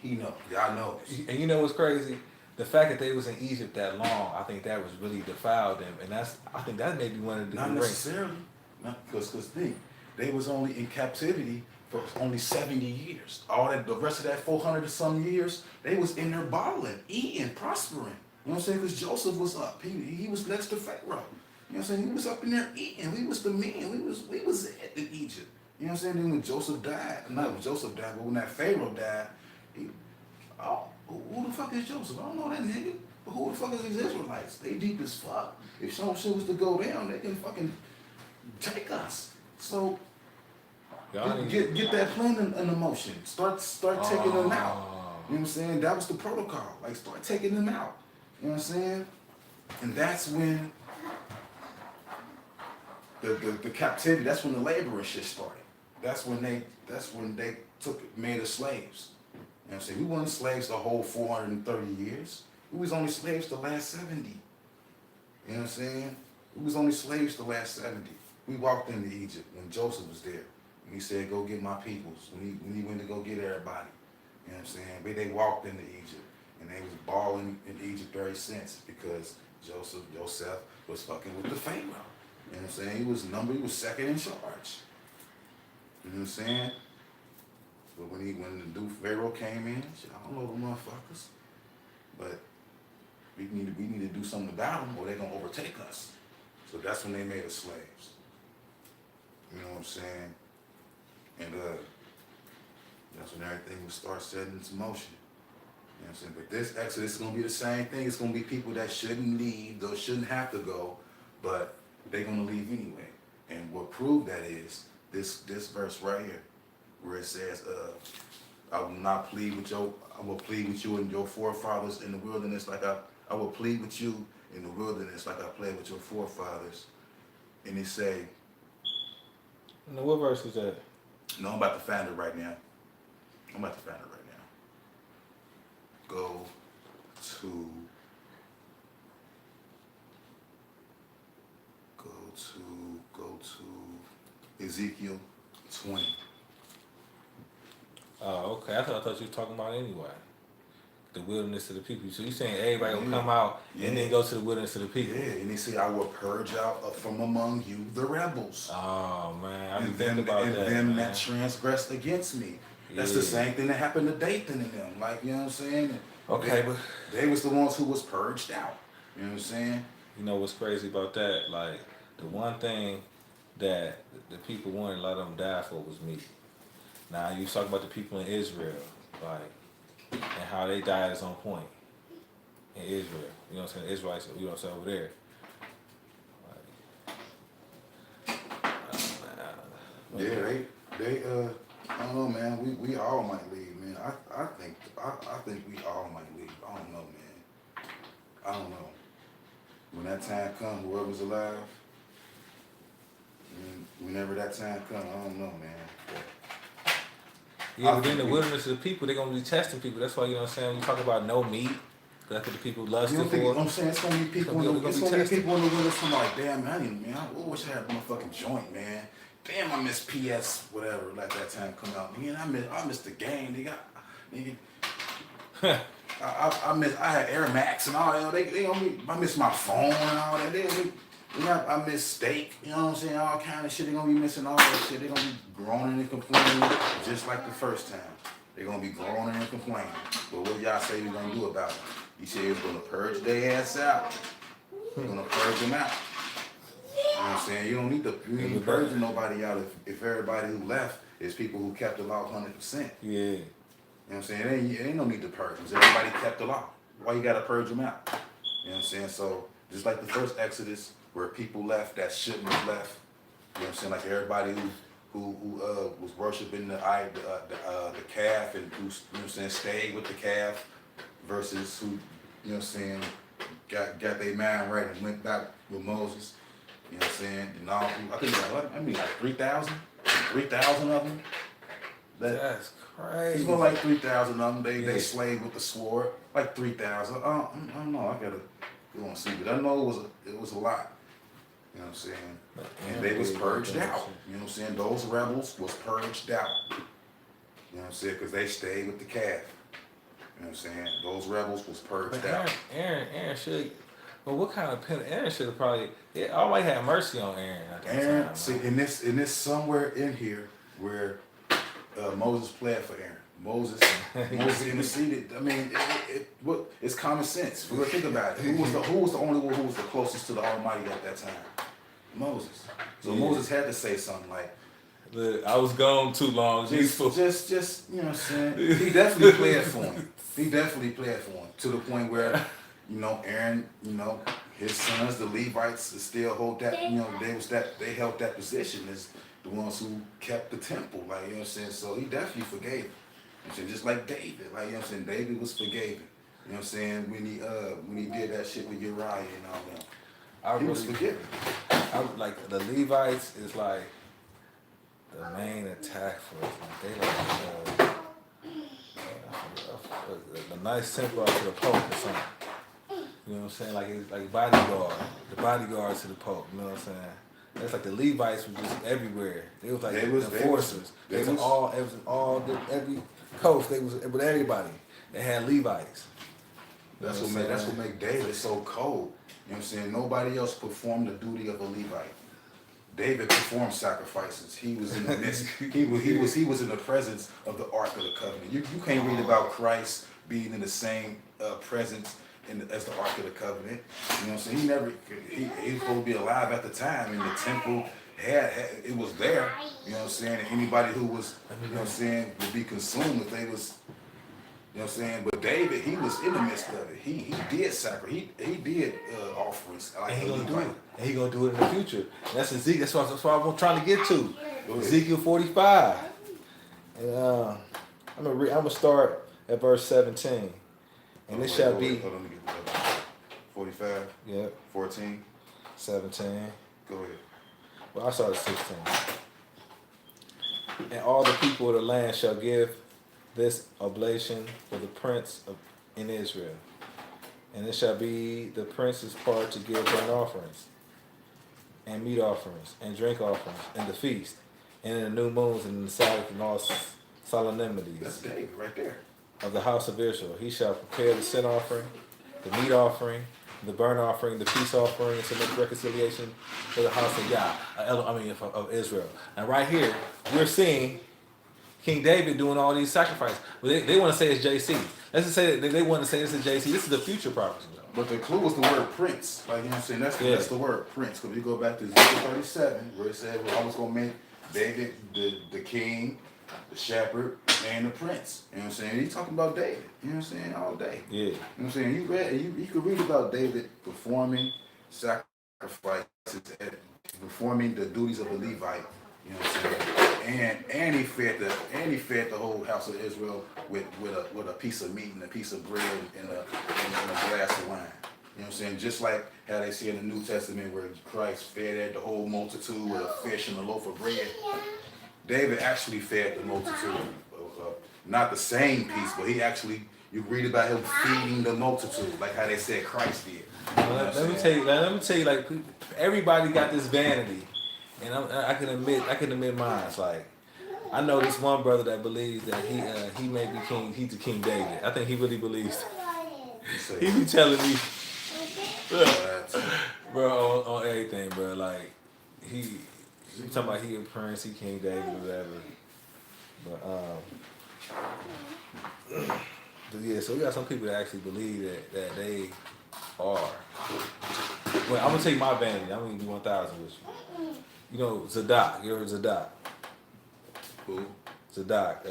Y'all know. And you know what's crazy? The fact that they was in Egypt that long, I think that was really defiled them, and I think that may be one of the Not necessarily, because they was only in captivity for only 70 years. The rest of that 400 or some years, they was in there balling, eating, prospering. You know what I'm saying? Because Joseph was up. He was next to Pharaoh. You know what I'm saying? He was up in there eating. We was the men. We was it in Egypt. You know what I'm saying? Then when Joseph died, not when Joseph died, but when that Pharaoh died, who the fuck is Joseph? I don't know that nigga. But who the fuck is these Israelites? They deep as fuck. If some shit was to go down, they can fucking take us. So get that plan in motion. Start taking them out. You know what I'm saying? That was the protocol. Like, start taking them out. You know what I'm saying? And that's when the captivity, that's when the labor and shit started. That's when they made us slaves. You know what I'm saying? We weren't slaves the whole 430 years. We was only slaves the last 70. You know what I'm saying? We was only slaves the last 70. We walked into Egypt when Joseph was there. And he said, go get my peoples. When he went to go get everybody. You know what I'm saying? But they walked into Egypt. And they was balling in Egypt ever since, because Joseph was fucking with the Pharaoh. You know what I'm saying? He was second in charge. You know what I'm saying? But when the new Pharaoh came in, shit, I don't know the motherfuckers. But we need to do something about them, or they're gonna overtake us. So that's when they made us slaves. You know what I'm saying? And that's when everything will start setting into motion. You know what I'm saying? But this Exodus is gonna be the same thing. It's gonna be people that shouldn't leave, those shouldn't have to go, but they're gonna leave anyway. And what proved that is this verse right here, where it says, I will plead with you and your forefathers in the wilderness I will plead with you in the wilderness like I played with your forefathers. And it say, now, what verse is that? No, I'm about to find it right now. Go to Ezekiel 20. Oh, okay. I thought you were talking about anyway. The wilderness of the people. So you saying everybody will come out and then go to the wilderness of the people? Yeah, and they say, I will purge out from among you the rebels. Oh man, I and didn't think about that. them man. that transgressed against me. That's the same thing that happened to Dathan and them. Like, you know what I'm saying? Okay, but they was the ones who was purged out. You know what I'm saying? You know what's crazy about that? Like, the one thing that the people wanted, a lot of them died for, was meat. Now, you talk about the people in Israel, like, and how they died is on point in Israel. You know what I'm saying? Israelites, you know what I'm saying, over there. Like, they I don't know, man. We all might leave, man. I think we all might leave. I don't know, man. I don't know. When that time comes, whoever's alive, whenever that time comes, I don't know, man. Yeah, but then the wilderness of the people, they're going to be testing people. That's why, you know what I'm saying, when you talk about no meat, that's what the people lusted for. I'm saying it's going to be people in the wilderness who are like, damn, man, I wish I had a motherfucking joint, man. Damn, I miss PS, whatever, let that time come out. Man, I miss the game. I had Air Max and all that. I miss my phone and all that. I miss steak, you know what I'm saying? All kind of shit. They're going to be missing all that shit. They're going to be groaning and complaining just like the first time. They're going to be groaning and complaining. But what y'all say we're going to do about it? You say it's going to purge their ass out. We're going to purge them out. You know what I'm saying? You ain't purging nobody out if everybody who left is people who kept the law 100%. Yeah. You know what I'm saying? It ain't no need to purge them. Everybody kept the law. Why you got to purge them out? You know what I'm saying? So, just like the first Exodus, where people left that shouldn't have left. You know what I'm saying? Like everybody who was worshiping the calf and who, you know what I'm saying, stayed with the calf versus who, you know what I'm saying, got their mind right and went back with Moses. You know what I'm saying? And all, I think like 3,000 of them. That's crazy. It's more like 3,000 of them. They Yeah. slayed with the sword. Like 3,000. I don't know. I gotta go and see, but I know it was a lot. You know what I'm saying? And they was purged out. You know what I'm saying? Those rebels was purged out. You know what I'm saying? Because they stayed with the calf. You know what I'm saying? Those rebels was purged But out. Aaron should. But what kind of penalty? Aaron should have probably. Yeah, always had mercy on Aaron at that Aaron, time. see, in this somewhere in here where Moses pled for Aaron. Moses interceded. I mean, it's common sense. We're gonna think about it. Who was the only one who was the closest to the Almighty at that time? Moses. So Yeah. Moses had to say something like, Look, I was gone too long. just you know what I'm saying? He definitely pled for him. To the point where, you know, Aaron, you know, his sons, the Levites, still hold that, you know, they held that position as the ones who kept the temple, like, you know what I'm saying? So he definitely forgave him. You know what I'm saying? Just like David, like, you know what I'm saying? David was forgiven. You know what I'm saying? When he did that shit with Uriah and all that. He was forgiven. Like the Levites is like the main attack for us. Like, they like a nice temple out to the Pope or something. You know what I'm saying? Like it's like the bodyguard to the Pope. You know what I'm saying? It's like the Levites were just everywhere. They was like the enforcers. Every coast. They was with everybody. They had Levites. That's what made David so cold. You know what I'm saying? Nobody else performed the duty of a Levite. David performed sacrifices. He was in the midst. he was in the presence of the Ark of the Covenant. You can't read about Christ being in the same presence as the Ark of the Covenant. You know what I'm saying? He was supposed to be alive at the time, and the temple had it was there. You know what I'm saying? And anybody who was, you know what I'm saying, would be consumed if they was. You know what I'm saying? But David, he was in the midst of it. He did sacrifice. He did offerings. Like And he gonna do it. And he gonna do it in the future. That's Ezekiel. That's what I'm trying to get to. Ezekiel 45. And I'm gonna start at verse 17. And it shall be. Hold on, let me get that. 45. Yep. 14. 17. Go ahead. Well, I started 16. And all the people of the land shall give this oblation for the prince in Israel. And it shall be the prince's part to give burnt offerings, and meat offerings, and drink offerings, and the feast, and in the new moons, and in the Sabbath, and all solemnities. That's David right there. Of the house of Israel. He shall prepare the sin offering, the meat offering, the burnt offering, the peace offering, to make reconciliation for the house of Yah, of Israel. And right here, we're seeing King David doing all these sacrifices. But they want to say it's JC. Let's just say that they want to say this is JC. This is the future prophecy. But the clue was the word prince. Like, you know what I'm saying? That's the word prince. Because you go back to Ezekiel 37, where it said, well, I was going to make David the king, the shepherd, and the prince. You know what I'm saying? He's talking about David. You know what I'm saying? All day. Yeah. You know what I'm saying? You could read about David performing sacrifices, performing the duties of a Levite. You know what I'm saying? And he fed the whole house of Israel with a piece of meat and a piece of bread and a glass of wine. You know what I'm saying? Just like how they see in the New Testament where Christ fed the whole multitude with a fish and a loaf of bread. David actually fed the multitude. Not the same piece, but you read about him feeding the multitude, like how they said Christ did. Let me tell you, like, everybody got this vanity. And I can admit mine. It's like, I know this one brother that believes that he may be king. He's the King David. I think he really believes. He be telling me, bro, on everything, bro. Like he talking about he a prince, he King David, whatever. But yeah, so we got some people that actually believe that they are. Well, I'm gonna take my vanity. I'm gonna do 1,000 with you. You know Zadok. You heard Zadok? Who? Zadok. I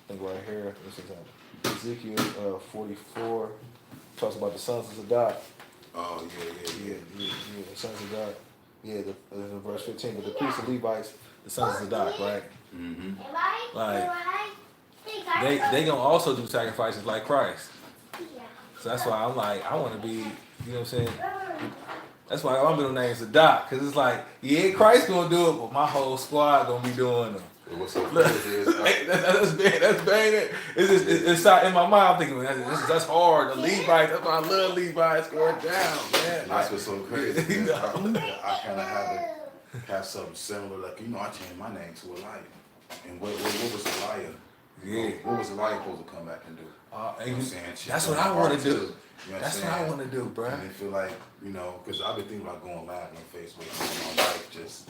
think right here. Ezekiel 44 talks about the sons of Zadok. Oh yeah. The sons of Zadok. Yeah, verse 15. But the priests and Levites, the sons of Zadok, right? Mm-hmm. Like they gonna also do sacrifices like Christ. So that's why I'm like, I want to be. You know what I'm saying? That's why my middle name is Zadok, because it's like, yeah, Christ gonna do it, but my whole squad gonna be doing them. What's so Look, crazy is that's bad. It's just it's in my mind. I'm thinking that's hard. The Levi's, that's why I love Levi's going down, man. that's what's so crazy. You Man. know? I kind of have something similar. Like I changed my name to Elijah. And what was Elijah? Yeah. What was Elijah supposed to come back and do? And You know what I'm saying? that's what I want to do. You know what That's I'm what I saying? want to do, bro. And I feel like, because I've been thinking about going live on Facebook. My life just,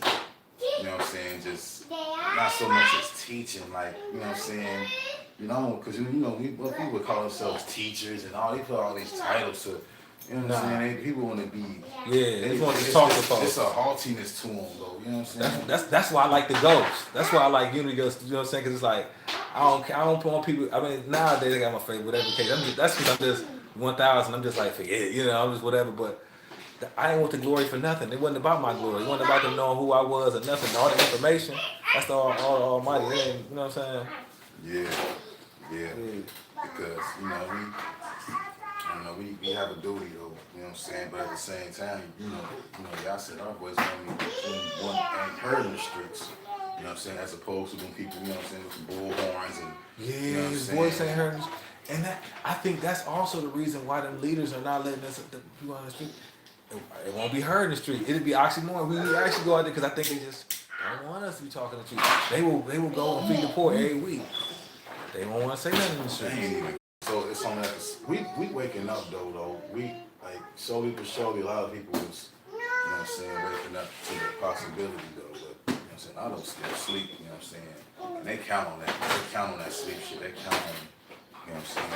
you know what I'm saying, just not so much as teaching, like, you know what I'm saying, because, we people call themselves teachers and all, they put all these titles to, you know what I'm saying, people want to be, They want to talk to folks. It's a haughtiness to them, though, you know what I'm saying? That's why I like the ghost. That's why I like Unity Ghost. You know what I'm saying? Because it's like I don't put on people. I mean, nowadays they got my favorite, whatever case. That's because I'm just 1,000. I'm just like forget it. I'm just whatever. But I ain't want the glory for nothing. It wasn't about my glory. It wasn't about them knowing who I was or nothing. All the information. That's all Almighty. They ain't, you know what I'm saying? Yeah. Because, we have a duty, though, you know what I'm saying? But at the same time, y'all said our voice only one ain't heard in the streets, you know what I'm saying? As opposed to when people, you know what I'm saying, with the bullhorns and, you know what I'm His saying? voice ain't heard. And I think that's also the reason why them leaders are not letting us the people on the street. It won't be heard in the street. It'll be oxymoron. We actually go out there because I think they just don't want us to be talking to you. They will go and feed the poor every week. They won't want to say nothing in the street. They ain't even. So it's on that. We waking up though. We like slowly but surely. A lot of people was, you know what I'm saying, waking up to the possibility though. But you know what I'm saying, I don't still sleep. You know what I'm saying, and they count on that. They count on that sleep shit. They count on, you know what I'm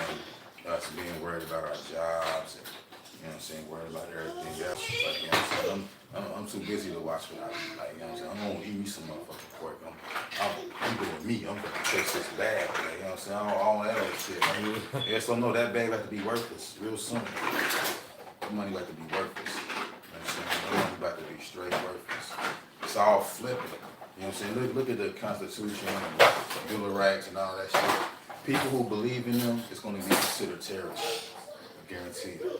saying, us being worried about our jobs and, you know what I'm saying, worried about everything else. Like, you know what I'm saying, I'm too busy to watch what I eat. Like, you know what I'm saying, I'm gonna eat me some motherfucking pork. I'm doing me. I'm gonna taste this bag. Like, you know what I'm saying, all that other shit. Like, yeah, so no, that bag got to be worthless real soon. The money got to be worthless. You know what I'm saying? The money got to be straight worthless. It's all flipping. You know what I'm saying? Look at the Constitution and the Bill of Rights and all that shit. People who believe in them is going to be considered terrorists. I guarantee you.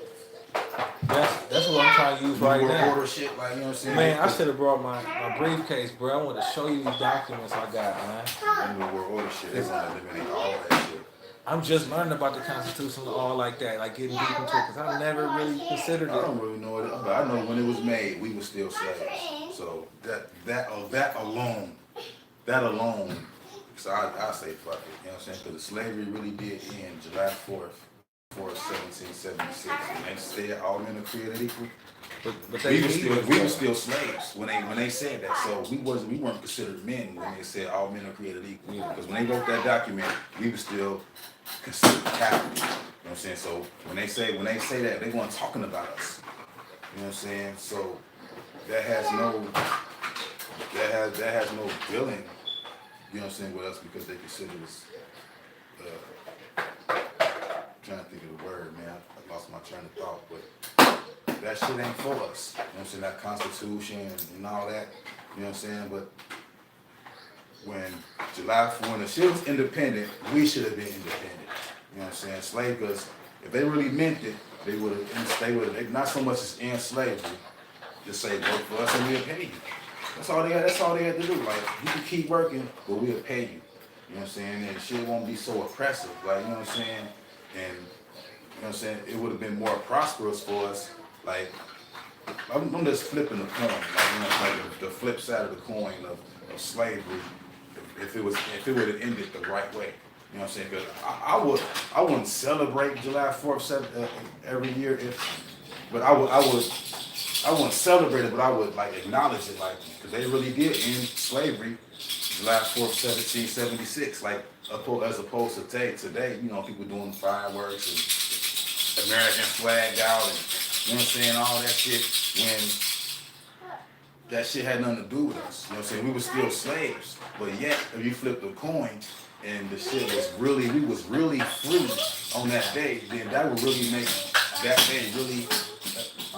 That's what I'm trying to use right now. Order shit, like, you know what I'm saying? Man, I should have brought my briefcase, bro. I want to show you these documents I got, man. New world order shit. They want to eliminate all that shit. I'm just learning about the Constitution and all like that, like getting deep into it, because I never really considered it. I don't really know it, but I know when it was made, we were still slaves. So that alone. So I say fuck it. You know what I'm saying? Because the slavery really did end July 4th. 1776, and they said all men are created equal. But we were still slaves when they said that. So we weren't considered men when they said all men are created equal. Because when they wrote that document, we were still considered cattle. You know what I'm saying? So when they say that, they weren't talking about us. You know what I'm saying? So that has no dealing. You know what I'm saying, with us, because they consider us. Trying to think of the word, man. I lost my train of thought, but that shit ain't for us. You know what I'm saying? That Constitution and all that. You know what I'm saying? But when the shit was independent, we should have been independent. You know what I'm saying? Slavers, if they really meant it, they would have not so much as in slavery, just say work for us and we'll pay you. That's all they had to do. Like, you can keep working, but we'll pay you. You know what I'm saying? And shit won't be so oppressive. Like, you know what I'm saying? And, you know what I'm saying, it would have been more prosperous for us. Like, I'm just flipping the coin, like the flip side of the coin of slavery, if it would have ended the right way. You know what I'm saying? Because I wouldn't celebrate July 4th every year but I wouldn't celebrate it, but I would like acknowledge it, like, because they really did end slavery July 4th, 1776, like, as opposed to today, people doing fireworks and American flag out and, you know what I'm saying, all that shit, when that shit had nothing to do with us. You know what I'm saying? We were still slaves, but yet, if you flip the coin and the shit we was really free on that day, then that would really make that day really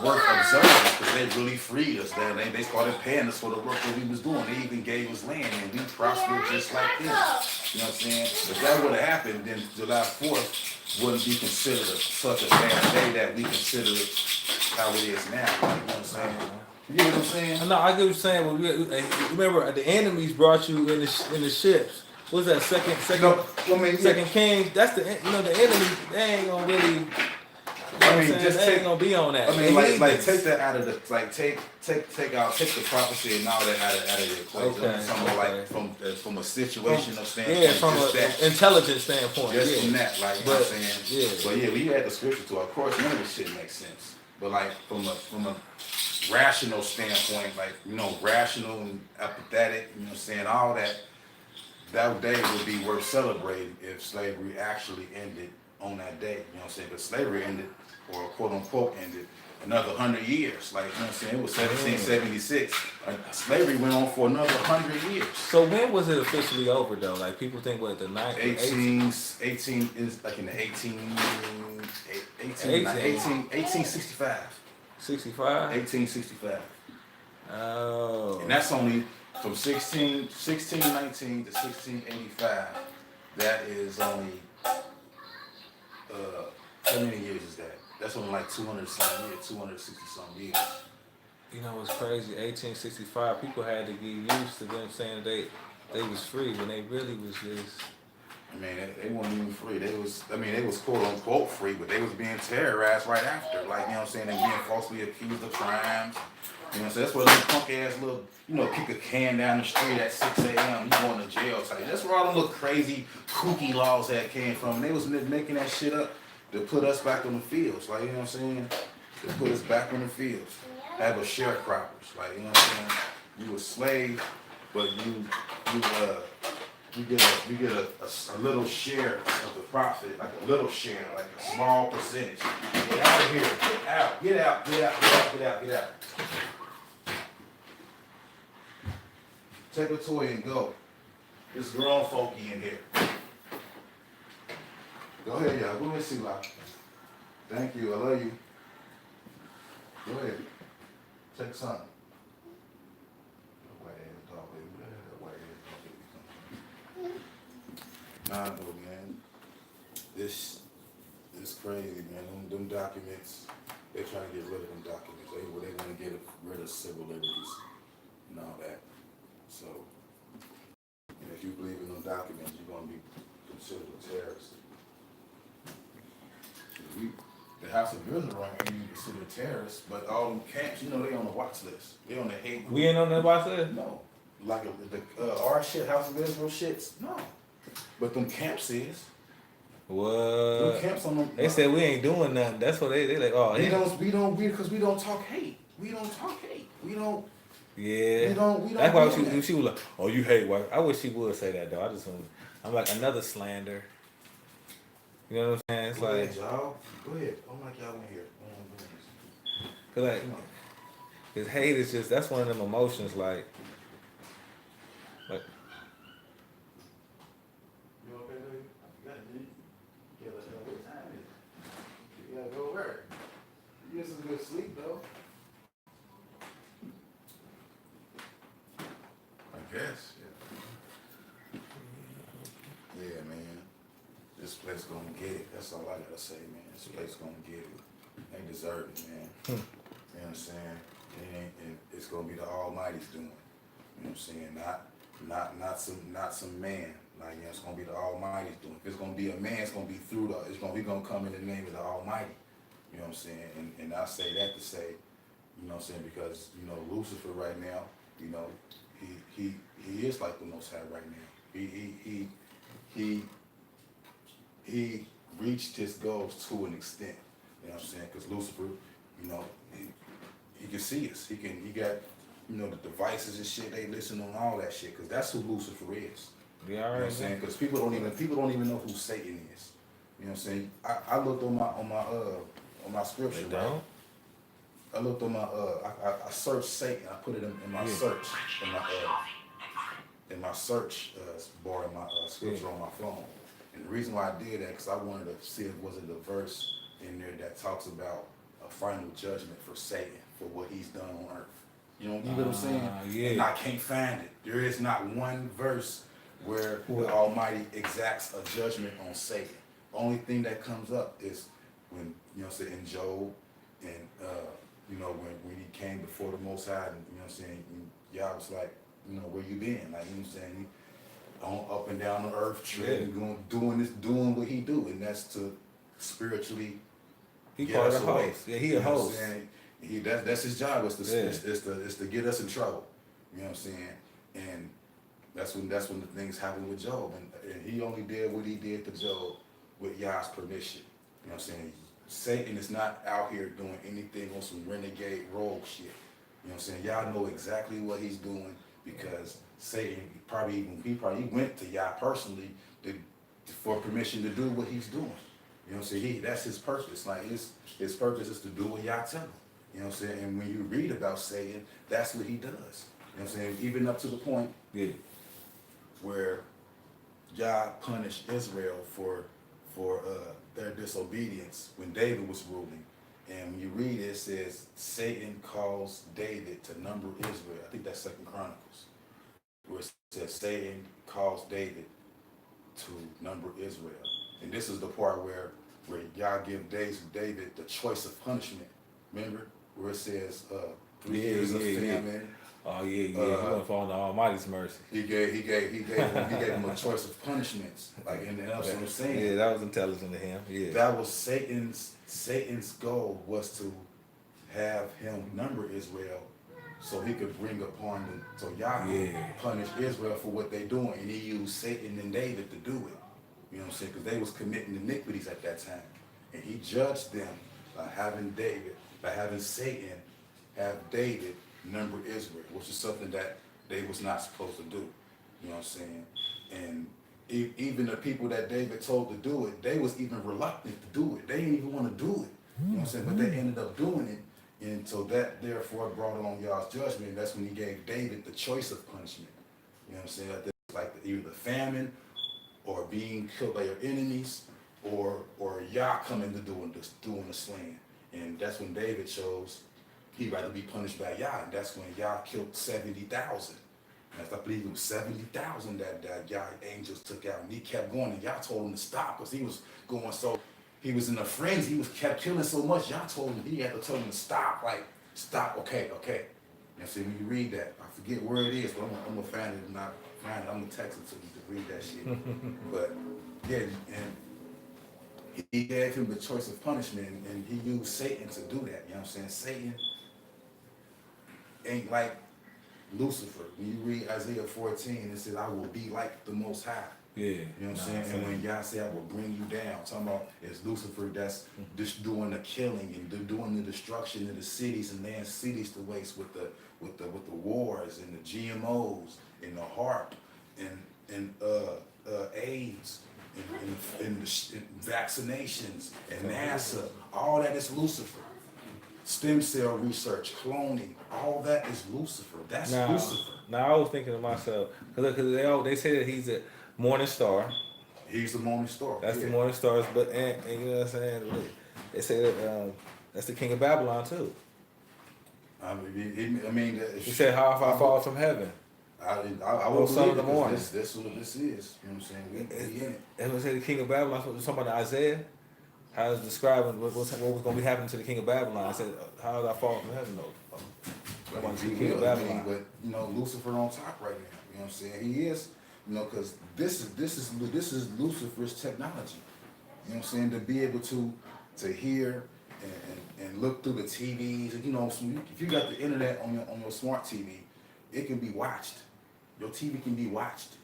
worth observing, because they really freed us. They started paying us for the work that we was doing. They even gave us land, and we prospered just like them. You know what I'm saying? If that would have happened, then July 4th wouldn't be considered such a bad day that we consider it how it is now. You know what I'm saying? You get what I'm saying? No, I get what you're saying. But remember, the enemies brought you in the ships. What's that? No, I mean, Second King. That's the the enemy. They ain't gonna really. You know I mean, what I'm saying? just They ain't gonna be on that. I mean, They like heathens. take that out of the take the prophecy and all that out of the equation. Okay, Something okay. like from a situational standpoint. Yeah, from just an that, intelligence standpoint. just Yeah. from that, like you know what I'm saying. Yeah. But yeah, we had the scripture to. Of course, none of this shit makes sense. But like from a rational standpoint, like rational and apathetic. You know what I'm saying? All that. That day would be worth celebrating if slavery actually ended on that day. You know what I'm saying? Because slavery ended, or quote unquote ended, another 100 years. Like, you know what I'm saying? It was 1776. Slavery went on for another 100 years. So when was it officially over though? Like people think what the 18 is like in the 1865. 65? 1865. Oh. And that's only from 1619 to 1685. That is only, how many years is that? That's only like 200 some years, 260 some years. You know what's crazy? 1865. People had to get used to them saying they was free when they really was just. I mean, they weren't even free. They was quote unquote free, but they was being terrorized right after. Like, you know what I'm saying? They being falsely accused of crimes. You know what I'm saying? That's where little punk ass little, kick a can down the street at 6 a.m. You going to jail type. That's where all them little crazy, kooky laws that came from. And they was making that shit up to put us back on the fields. Like, you know what I'm saying? To put us back on the fields. Have a sharecroppers. Like, you know what I'm saying? You a slave, but you get a little share of the profit, like a little share, like a small percentage. Get out of here. Get out. Get out. Get out. Get out. Get out. Get out. Take a toy and go. There's grown folky in here. Go ahead, y'all. Go ahead, C-Lock. Thank you. I love you. Go ahead. Take something. White ass dog, baby. Where that white ass dog, baby? Nah, no, man. This crazy, man. Them documents, they're trying to get rid of them documents. They want to get rid of civil liberties and all that. So, and if you believe in them documents, you're going to be considered a terrorist. The House of Israel ain't even considered terrorists, but all them camps, they on the watch list. They on the hate group. We ain't on that watch list? No. Like our shit, House of Israel shits? No. But them camps is. What? Them camps on them. They said we ain't doing nothing. That's what they like. Oh, because we don't talk hate. We don't talk hate. We don't. Yeah. We don't. That's why she was like, oh, you hate white. I wish she would say that though. I'm like another slander. You know what I'm saying? It's Go like, ahead, y'all. Go ahead. I'm like y'all in here. cause like, cause hate is just that's one of them emotions. Like. You okay, baby? I forgot to get what time it is. You gotta go to work. You get some good sleep though. I guess. Yeah, man. This place gonna get it. That's all I gotta say, man. This place gonna get it. They deserve it, man. You know what I'm saying? It's gonna be the Almighty's doing. You know what I'm saying? Not some man. Like, it's gonna be the Almighty's doing. If it's gonna be a man, it's gonna be through we gonna come in the name of the Almighty. You know what I'm saying? And I say that to say, you know what I'm saying, because Lucifer right now, he is like the Most High right now. He reached his goals to an extent. You know what I'm saying? Because Lucifer, he can see us. He got the devices and shit. They listen on all that shit because that's who Lucifer is. yeah, You know what I'm saying? Because people don't even know who Satan is. You know what I'm saying? I looked on my scripture. They don't? I looked on my I searched Satan. I put it in my search in my search bar in my scripture on my phone. And the reason why I did that because I wanted to see if was it a verse in there that talks about a final judgment for Satan for what he's done on earth. You know what I'm saying? Yeah. And I can't find it. There is not one verse where the Almighty exacts a judgment on Satan. Only thing that comes up is when, in Job and, you know, when he came before the Most High, and, you know what I'm saying, Yah was like, you know, where you been? Like, you know what I'm saying, he on up and down the earth, treading, doing what he do, and that's to spiritually He get part us of the away. host. Yeah, he You a know what I'm host. saying? That's his job. Is to Yeah. is to get us in trouble. You know what I'm saying? And that's when the things happen with Job, and he only did what he did to Job with Yah's permission. You know what I'm saying? Satan is not out here doing anything on some renegade rogue shit. You know what I'm saying? Y'all know exactly what he's doing because Satan he probably went to Yah personally for permission to do what he's doing. You know what I'm saying? That's his purpose. Like his purpose is to do what Yah tell him. You know what I'm saying? And when you read about Satan, that's what he does. You know what I'm saying? Even up to the point where Yah punished Israel for their disobedience when David was ruling. And when you read it, it says Satan caused David to number Israel. I think that's Second Chronicles, where it says Satan caused David to number Israel. And this is the part where Yah give David the choice of punishment. Remember where it says 3 years of famine. Oh yeah. He went for the Almighty's mercy. He gave him a choice of punishments. Like, and that's what I'm saying. Yeah, that was intelligent of him. Yeah. That was Satan's goal was to have him number Israel so he could bring upon so Yah could punish Israel for what they doing, and he used Satan and David to do it. You know what I'm saying? Because they was committing iniquities at that time, and he judged them by having Satan have David number Israel, which is something that they was not supposed to do. You know what I'm saying? And even the people that David told to do it, they was even reluctant to do it. They didn't even want to do it. You know what I'm saying? But they ended up doing it. And so that therefore brought on Yah's judgment. And that's when he gave David the choice of punishment. You know what I'm saying? Like either famine or being killed by your enemies or Yah coming to doing the slaying. And that's when David chose he'd rather be punished by Yah. And that's when Yah killed 70,000. I believe it was 70,000 that Yah angels took out. And he kept going, and Yah told him to stop because he was going so, he was in a frenzy. He was kept killing so much. Yah told him, he had to tell him to stop. Like, stop, okay. And so when you read that, I forget where it is, but I'm going to find it. Not find it. I'm going to text it to you to read that shit. But, yeah, and he gave him the choice of punishment, and he used Satan to do that. You know what I'm saying? Satan ain't like Lucifer. When you read Isaiah 14, it says, I will be like the Most High. Yeah. You know what I'm saying? And when Yah say I will bring you down, talking about it's Lucifer that's just doing the killing and doing the destruction of the cities and laying cities to waste with the wars and the GMOs and the HARP and AIDS and vaccinations and NASA. All that is Lucifer. Stem cell research, cloning, all that is Lucifer. That's Lucifer. Now I was thinking to myself, because they say that he's a morning star. He's the morning star. That's the morning stars, but and you know what I'm saying? They say that that's the king of Babylon too. I mean, he said, "How if I fall from heaven?" I will son of the morning. This is what this is. You know what I'm saying? We in it. And we say the king of Babylon. Talking about Isaiah. How is describing what was going to be happening to the king of Babylon? I said, "How did I fall from heaven?" I want to see king of Babylon. But you know, Lucifer on top right now. You know what I'm saying? He is. You know, because this is Lucifer's technology. You know what I'm saying? To be able to hear and look through the TVs. And, you know, if you got the internet on your smart TV, it can be watched. Your TV can be watched.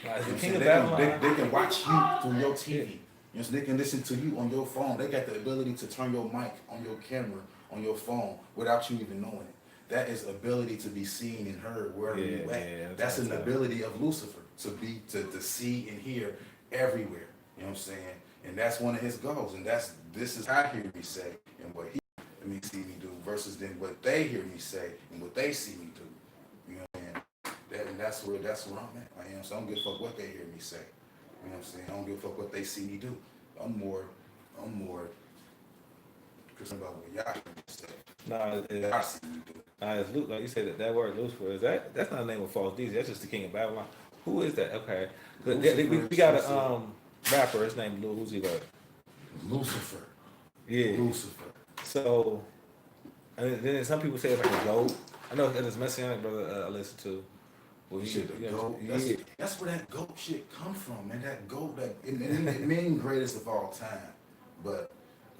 Like You know the king what of I'm saying? Babylon. They can watch you through your TV. You know, so they can listen to you on your phone. They got the ability to turn your mic on your camera on your phone without you even knowing it. That is ability to be seen and heard wherever you at. Yeah, that's an ability of Lucifer to see and hear everywhere. You know what I'm saying? And that's one of his goals. And this is how I hear me say and what he see me do versus then what they hear me say and what they see me do. You know what I'm saying? And that's where I'm at. I am. So I don't give a fuck what they hear me say. You know what I'm saying? I don't give a fuck what they see me do. I'm more concerned about what y'all hear me say. Y'all see me do. It's Luke, like you said, that word Lucifer that's not the name of false deity. That's just the king of Babylon. Who is that? Okay, we got a rapper. His name Lil Uzi Vert. Lucifer. Yeah. Lucifer. So And then some people say it's like a goat. I know this Messianic brother I listen to. Well, Shit, the yeah, goat. yeah. That's where that goat shit come from, man. That goat, it means greatest of all time. But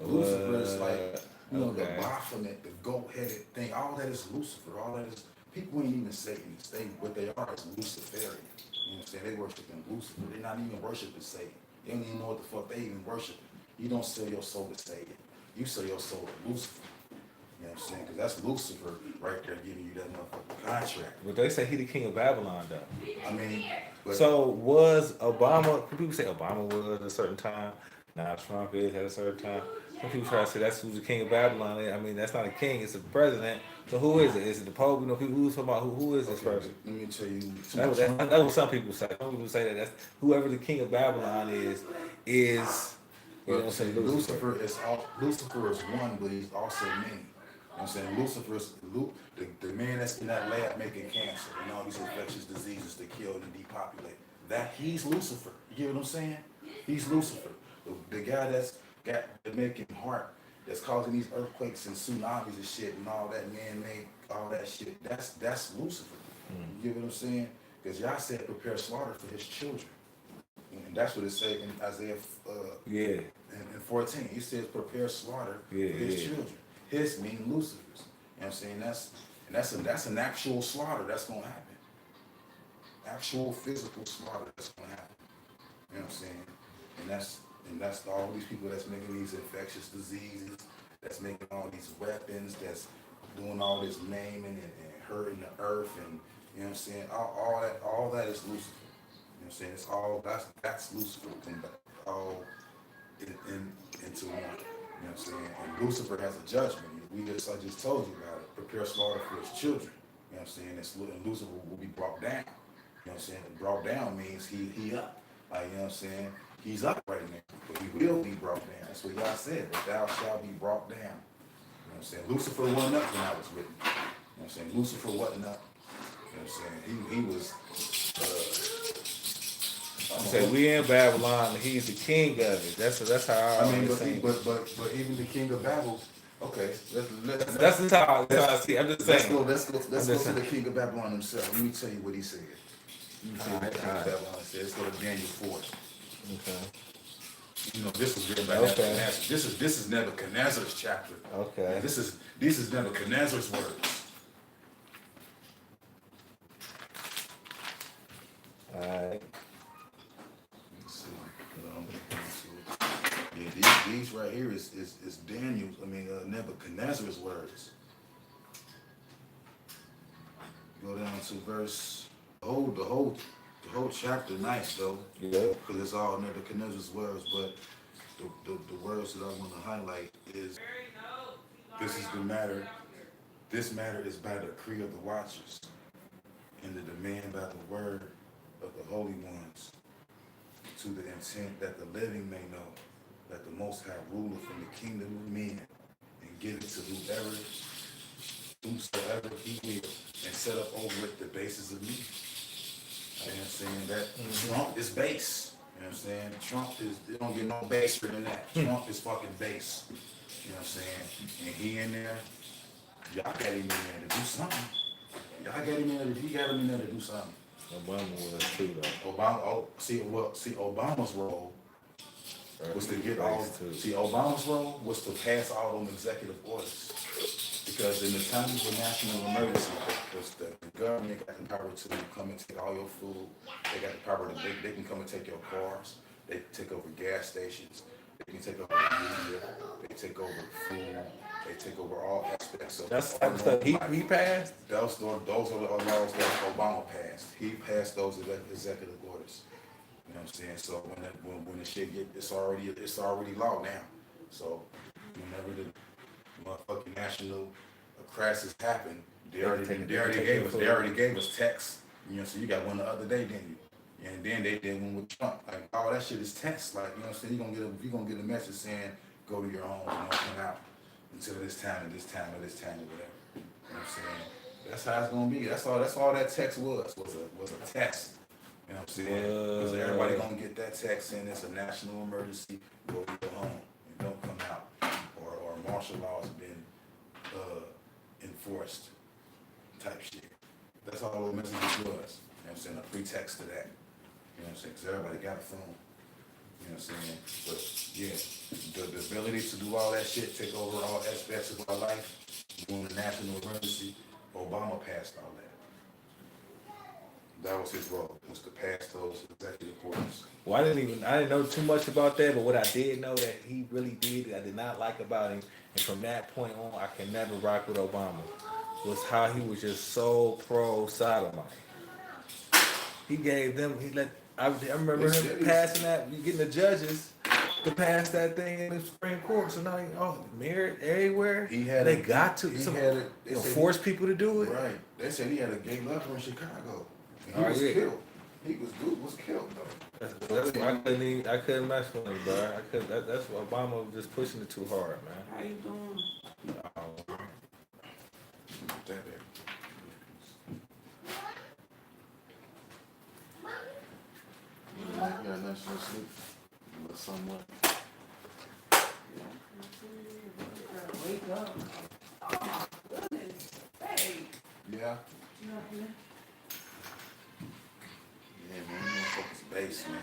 Lucifer is like, the Okay. Baphomet, the goat-headed thing. All that is Lucifer. All that is, people ain't even Satanists. What they are is Luciferian. You know what I'm saying? They worshiping Lucifer. They're not even worshiping Satan. They don't even know what the fuck they even worshiping. You don't sell your soul to Satan. You sell your soul to Lucifer. You know what I'm saying? Because that's Lucifer right there giving you that motherfucking contract. But they say he the king of Babylon, though. I mean, but So was Obama? People say Obama was at a certain time. Now Trump is at a certain time. Some people try to say that's who's the king of Babylon. I mean, that's not a king; it's a president. So who is it? Is it the Pope? People who's talking about who is this person? let me tell you. That's what some people say. Some people say that that's whoever the king of Babylon is. You know what I'm saying? Lucifer is one, but he's also many. You know what I'm saying? Lucifer is the man that's in that lab making cancer and all these infectious diseases to kill and depopulate. That he's Lucifer. You get what I'm saying? He's Lucifer. The guy that's got the making heart, that's causing these earthquakes and tsunamis and shit and all that man-made, all that shit. That's Lucifer. You get what I'm saying? Because Yah said prepare slaughter for his children. And that's what it said in Isaiah in 14. He says prepare slaughter for his children. His mean Lucifer's. You know what I'm saying? That's an actual slaughter that's gonna happen. Actual physical slaughter that's gonna happen. You know what I'm saying? And that's all these people that's making these infectious diseases, that's making all these weapons, that's doing all this maiming and hurting the earth, and you know what I'm saying? All that is Lucifer. You know what I'm saying? It's all that's Lucifer all into one. You know what I'm saying? And Lucifer has a judgment. I just told you about it. Prepare slaughter for his children. You know what I'm saying? And Lucifer will be brought down. You know what I'm saying? And brought down means he up. Like, you know what I'm saying? He's up right now. But he will be brought down. That's what y'all said. But thou shalt be brought down. You know what I'm saying? Lucifer wasn't up when I was written. You know what I'm saying? Lucifer wasn't up. You know what I'm saying? He was Say we in Babylon, and he's the king of it. That's how I mean, but even the king of Babel. Okay, that's how I see. I'm just saying. Let's go to the king of Babylon himself. Let me tell you what he said. Let me tell you what the king of Babylon said. Let's go to Daniel 4. Okay. You know, this was written by Nebuchadnezzar. This is Nebuchadnezzar's chapter. Okay. And this is Nebuchadnezzar's words. All right. Yeah, these right here is Daniel's, Nebuchadnezzar's words. Go down to verse, the whole chapter nice though. Yeah. Because it's all Nebuchadnezzar's words, but the words that I want to highlight is, this is the matter, this matter is by the decree of the watchers, and the demand by the word of the holy ones, to the intent that the living may know that the Most High ruleth from the kingdom of men, and give it to whomsoever he will, and set up over it the bases of me. You know what I'm saying? That Trump is base. You know what I'm saying? Trump they don't get no baser than that. Trump is fucking base. You know what I'm saying? And he in there, y'all got him in there to do something. Y'all got him in there, he got him in there to do something. Obama was too though. Obama's role was to get Obama's role was to pass all them executive orders. Because in the time of a national emergency, the government got the power to come and take all your food. They got the power to, they can come and take your cars. They can take over gas stations. They can take over the media. They take over food. They take over all aspects of That's the stuff he passed. Those are the laws that Obama passed. He passed those executive orders. You know what I'm saying? So when the shit it's already law now. So whenever the motherfucking national crisis happened, they already gave us text. You know, so you got one the other day, didn't you? And then they did one with Trump. Like all that shit is text. Like, you know what I'm saying? You're gonna get a message saying go to your home and don't come out until this time or this time or this time or whatever. You know what I'm saying? That's how it's gonna be. That's all that text was a test. You know what I'm saying? Because everybody gonna get that text saying it's a national emergency, go to your home and don't come out. Or martial law has been first type shit. That's all those messages was. You know what I'm saying? A pretext to that. You know what I'm saying? Because everybody got a phone. You know what I'm saying? But yeah, the ability to do all that shit, take over all aspects of our life, during the national emergency, Obama passed all that. That was his role, was to pass those executive orders. Well, I didn't know too much about that, but what I did know that he really did, I did not like about him, and from that point on, I can never rock with Obama, was how he was just so pro-sodomite. He gave them, I remember him passing that, getting the judges to pass that thing in the Supreme Court, so now married everywhere. They force people to do it. Right. They said he had a gay lover in Chicago. He was killed. Dude was killed though. That's why I couldn't mess with him, bro. That's why Obama was just pushing it too hard, man. How you doing? Yeah, that's your sleep. Somewhere. Wake up. Oh, goodness. Hey. Yeah. You know, Yeah, man, you focus bass, man.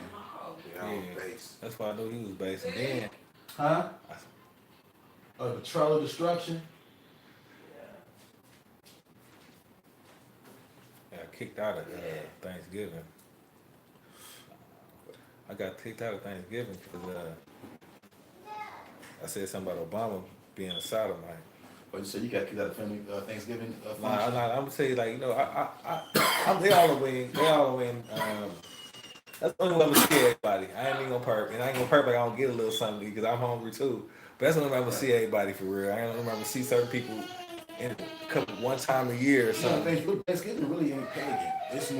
Yeah, bass. That's why I knew he was bass. And then, Huh? Betrayal of destruction? I got kicked out of Thanksgiving. I got kicked out of Thanksgiving because I said something about Obama being a sodomite. But you said you got kicked out of family Thanksgiving I'm function? gonna say they all the way. That's the only way I'm gonna see everybody. I ain't even gonna perp, and I ain't gonna perp like I don't get a little something because I'm hungry too. But that's the only way I'm gonna see everybody for real. I ain't gonna see certain people one time a year or something. Thanksgiving really ain't pagan. It's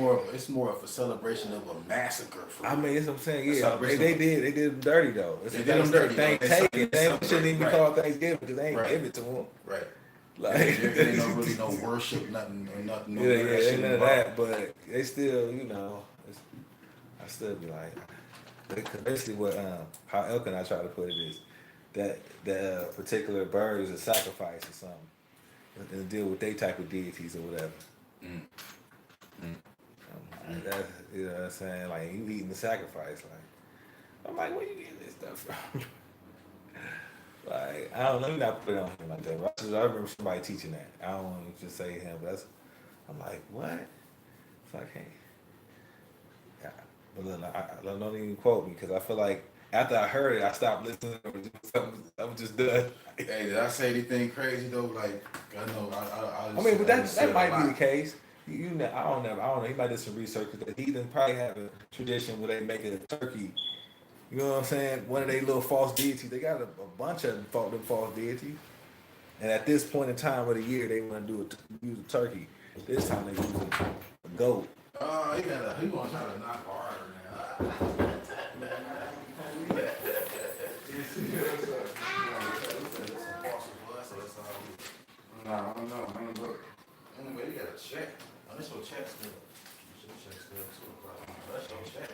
more of a celebration of a massacre. I mean, that's what I'm saying. Yeah, they did them dirty though. They did them dirty. They taken. They shouldn't even be called Thanksgiving because they ain't give it to them. Right. Like there ain't really no worship, nothing. Ain't none of that. But they still, I still be like, basically what how Elkin I try to put it is that particular bird is a sacrifice or something. And deal with they type of deities or whatever. That, you know what I'm saying? Like, you eating the sacrifice. Like, I'm like, where you getting this stuff from? Like, I don't know. Let me not put it on him like that. I remember somebody teaching that. I don't want to just say him, but I'm like, what? It's like, hey. Yeah. But look, don't even quote me because I feel like after I heard it, I stopped listening. I was just done. Hey, did I say anything crazy though? Like, I know, I mean, but that might be the case. I don't know. He might do some research because he didn't probably have a tradition where they make a turkey. You know what I'm saying? One of their little false deities. They got a bunch of them false deities. And at this point in time of the year, they want to use a turkey. This time they use a goat. Oh, he gonna try to knock harder now. No, I don't know. I don't look. Anyway, you got a check. Oh, that's your check still. Check still too. That's your check.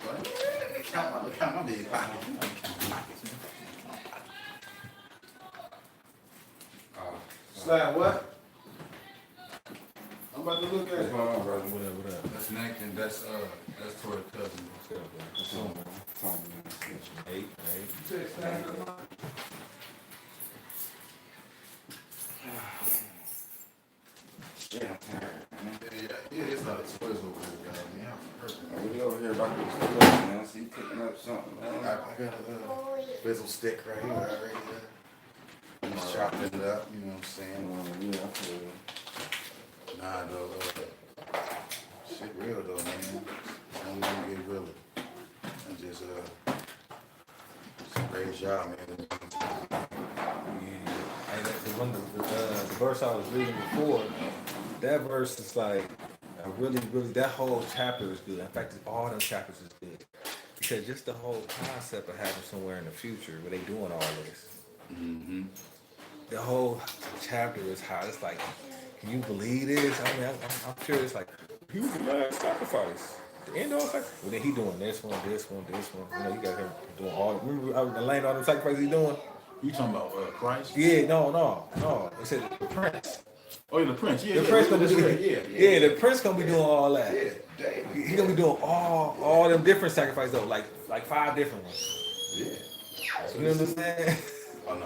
What? Count my big pocket. Slab what? I'm about to look at it. Whatever. That's Nick and that's Tori cousin. What's up, man? Eight. You said Slab what? Yeah, it's not a toys over here, man. We over here about to explore, man. So you picking up something, man. I got a fizzle stick right here already. I'm just chopping it up, you know what I'm saying? Yeah, I feel you. Nah, though, shit real though, man. Don't let me get realer. And just, it's a great job, man. The verse I was reading before, that verse is like really, that whole chapter is good. In fact, all them chapters is good because just the whole concept of having somewhere in the future where they doing all this. Mm-hmm. The whole chapter is how it's like, can you believe this? I mean, I'm curious. Like, he was the last sacrifice. The end all sacrifice. Well, then he doing this one. You know, you got him doing all. Remember the land all the sacrifices he doing. You talking about Christ? Yeah, no. It said the prince. Oh, yeah, the Prince. Yeah, The yeah, Prince gonna that's be right. yeah, the Prince gonna be doing all that. Yeah, daily. He gonna be doing all them different sacrifices though, like 5 different ones. Yeah. You know what I'm saying? Oh no.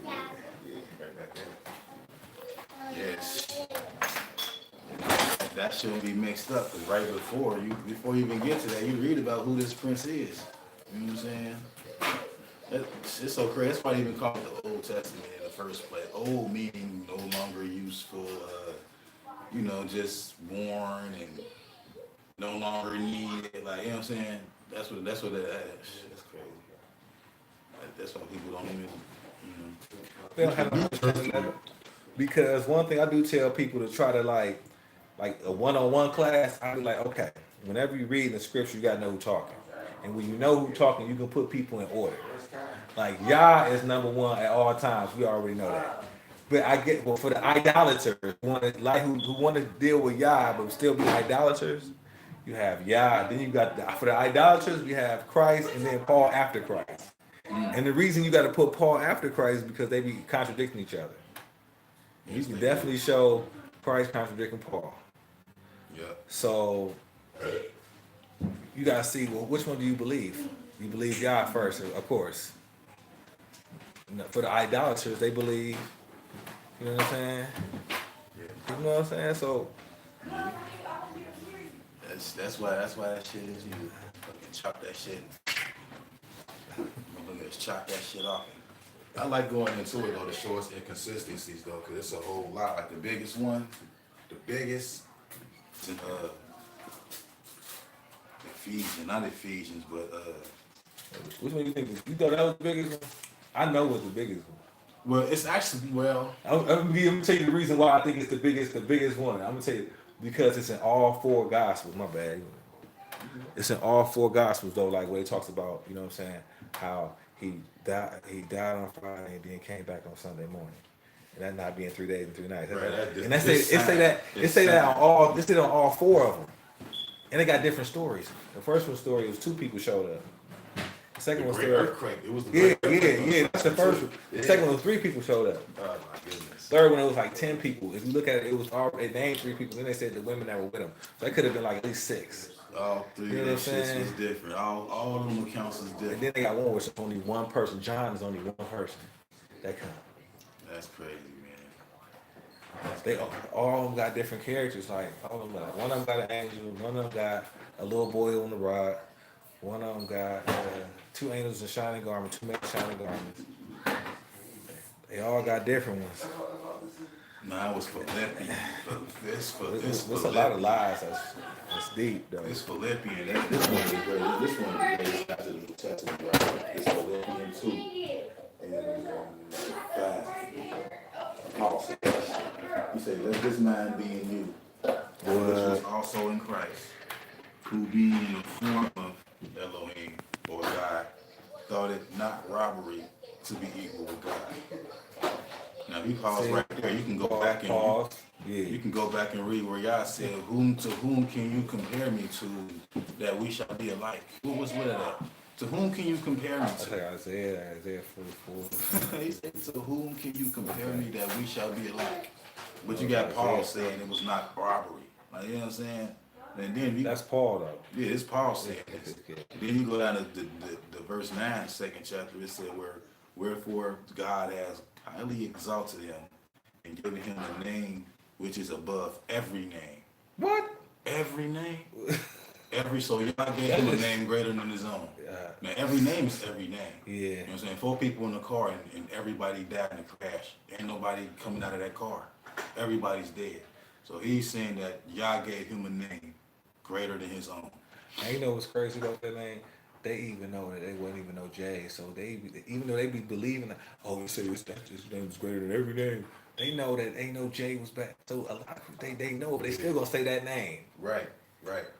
Right back there. Yes. That shouldn't be mixed up because right before you even get to that, you read about who this Prince is. You know what I'm saying? It's so crazy. That's why they even call it the Old Testament in the first place. Old meaning no longer useful, just worn and no longer needed. Like, you know what I'm saying? That's what that is. That's crazy. Like, that's why people don't even, They don't have no understanding of it. Because one thing I do tell people to try to like a one-on-one class, I be like, okay, whenever you read the scripture, you gotta know who's talking. And when you know who's talking, you can put people in order. Like Yah is number one at all times. We already know that. But for the idolaters who want to deal with Yah but still be idolaters, you have Yah. Then you got for the idolaters, you have Christ, and then Paul after Christ. And the reason you got to put Paul after Christ is because they be contradicting each other. You can definitely show Christ contradicting Paul. Yeah. So you gotta see, well, which one do you believe? You believe God first, of course. For the idolaters, they believe, you know what I'm saying? You know what I'm saying? So That's why that shit is you. Fucking chop that shit. Let's chop that shit off. I like going into it though to show us inconsistencies though, cause it's a whole lot. Like the biggest one, it's in not Ephesians, but which one do you think? You thought that was the biggest one? I know what's the biggest one. well, it's actually I'm gonna tell you the reason why I think it's the biggest one. I'm gonna tell you because it's in all 4 gospels. My bad. It's in all 4 gospels though, like where it talks about, you know what I'm saying, how he died on Friday and then came back on Sunday morning. And that not being 3 days and 3 nights. Right, And it say that on all 4 of them. And they got different stories. The first one story was 2 people showed up. The second one story, earthquake. It was the yeah. That's the first one. The second one was 3 people showed up. Oh my goodness. Third one it was like 10 people. If you look at it, it was already named 3 people. Then they said the women that were with them. So that could have been like at least 6. All 3 You know of what I'm those shits saying? was different. All of them accounts is And different. then they got one where it's only one person. John is only one person. That kind. That's crazy, man. They all of them got different characters. Like all of them got, one of them got an angel. One of them got a little boy on the rod. One of them got 2 angels in shining garments. 2 men in shining garments. They all got different ones. Nah, it was Philippian. It's It's a lot of lies. That's deep though. It's Philippian. this one is great. This one is great after the New Testament, right? It's Philippians 2 and 5. Paul says, he said, "Let this mind be in you, which was also in Christ, who being in the form of Elohim or God, thought it not robbery to be equal with God." Now, if you pause right there, you can go back and Pause. you can go back and read where Yah said, to whom can you compare me to that we shall be alike? What was with that? To whom can you compare me I say to? Isaiah 44. He said, to whom can you compare me that we shall be alike? But you got Paul saying it was not robbery. Like, you know what I'm saying? And then That's Paul though. yeah, it's Paul saying this. Then you go down to the verse 9, 2nd chapter, it said, wherefore God has highly exalted him and given him a name which is above every name. What? Every name? So y'all gave him a name greater than his own. Now every name is every name. Yeah. You know what I'm saying? 4 people in the car and everybody died in a crash. Ain't nobody coming out of that car. Everybody's dead. So he's saying that Yah gave him a name greater than his own. And you know what's crazy about that name? They even know that they wouldn't even know Jay. So even though they be believing that, oh, he said his name is greater than every name. They know that ain't no Jay was back. So a lot of they know, but they still gonna say that name. Right.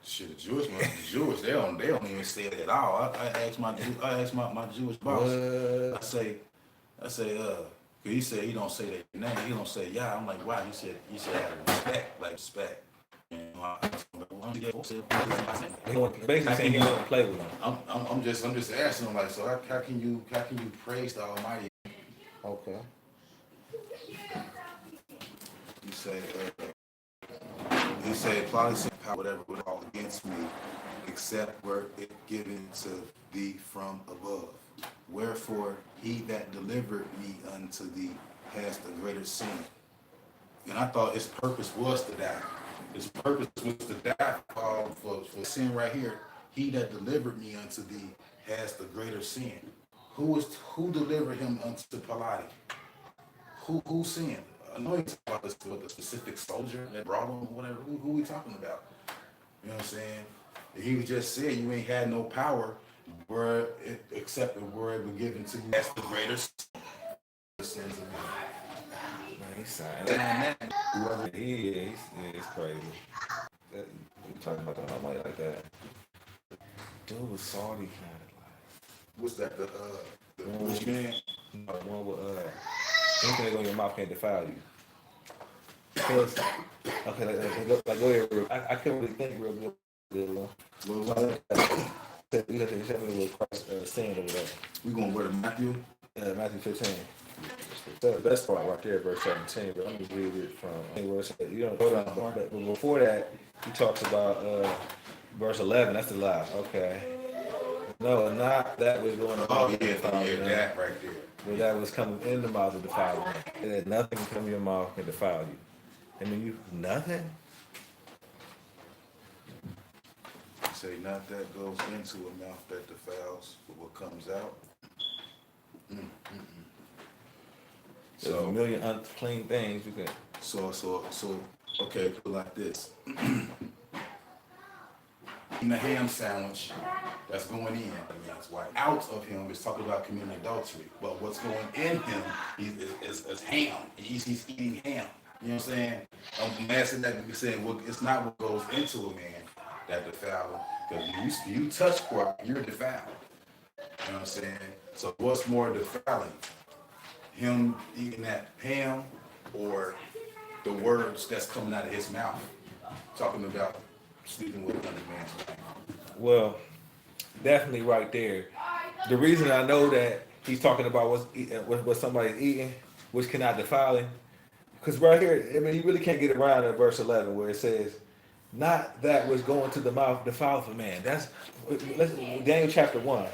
Shit, the Jewish must be Jewish. They don't even say it at all. I asked my Jewish boss. I say, he said he don't say that name. He don't say Yah. I'm like, why? He said out of respect. And Basically saying he don't play with them. I'm just asking him like, so how can you praise the Almighty? Okay. He said, plotting sin, power, whatever, would all against me, except were it given to thee from above. Wherefore, he that delivered me unto thee has the greater sin. And I thought his purpose was to die. His purpose was to die for sin right here. He that delivered me unto thee has the greater sin. Who delivered him unto Pilate? Who sinned? I know he's talking about the specific soldier that brought him, whatever. Who we talking about? You know what I'm saying? He just said you ain't had no power except the word was given to you. That's the greater sins of man. Man, he's saying And that. that, whoever It's crazy. That, you talking about the Almighty like that? Dude was salty kind of like. what's that? The Bush man. One with anything that go in your mouth can't defile you. Because okay, like go ahead. I couldn't really think real good. What was that? You got to show me what Christ saying over there. We gonna go to Matthew. Matthew 15. The best part right there, verse 17. But let me read it from verse. You don't go down, but before that, he talks about verse 11. That's the lie. Okay. No, not that was going to. Oh yeah, that right there. But that was coming in the mouth of defile you. And that nothing can come in your mouth can defile you. I mean, you nothing. Say not that goes into a mouth that defiles, but what comes out. There's a million unclean things you can. So okay, put it like this. In the ham sandwich that's going in, I mean, that's why out of him is talking about committing adultery. But what's going in him is ham. He's eating ham. You know what I'm saying? I'm asking that to be saying, well, it's not what goes into a man that defiles him. Because you touch pork, you're defiled. You know what I'm saying? So what's more defiling? Him eating that ham or the words that's coming out of his mouth? Talking about sleeping with another man's wife. Well, definitely right there. The reason I know that he's talking about what somebody's eating, which cannot defile him, because right here, I mean, you really can't get around in verse 11 where it says, not that was going to the mouth defile for man. That's Daniel chapter 1.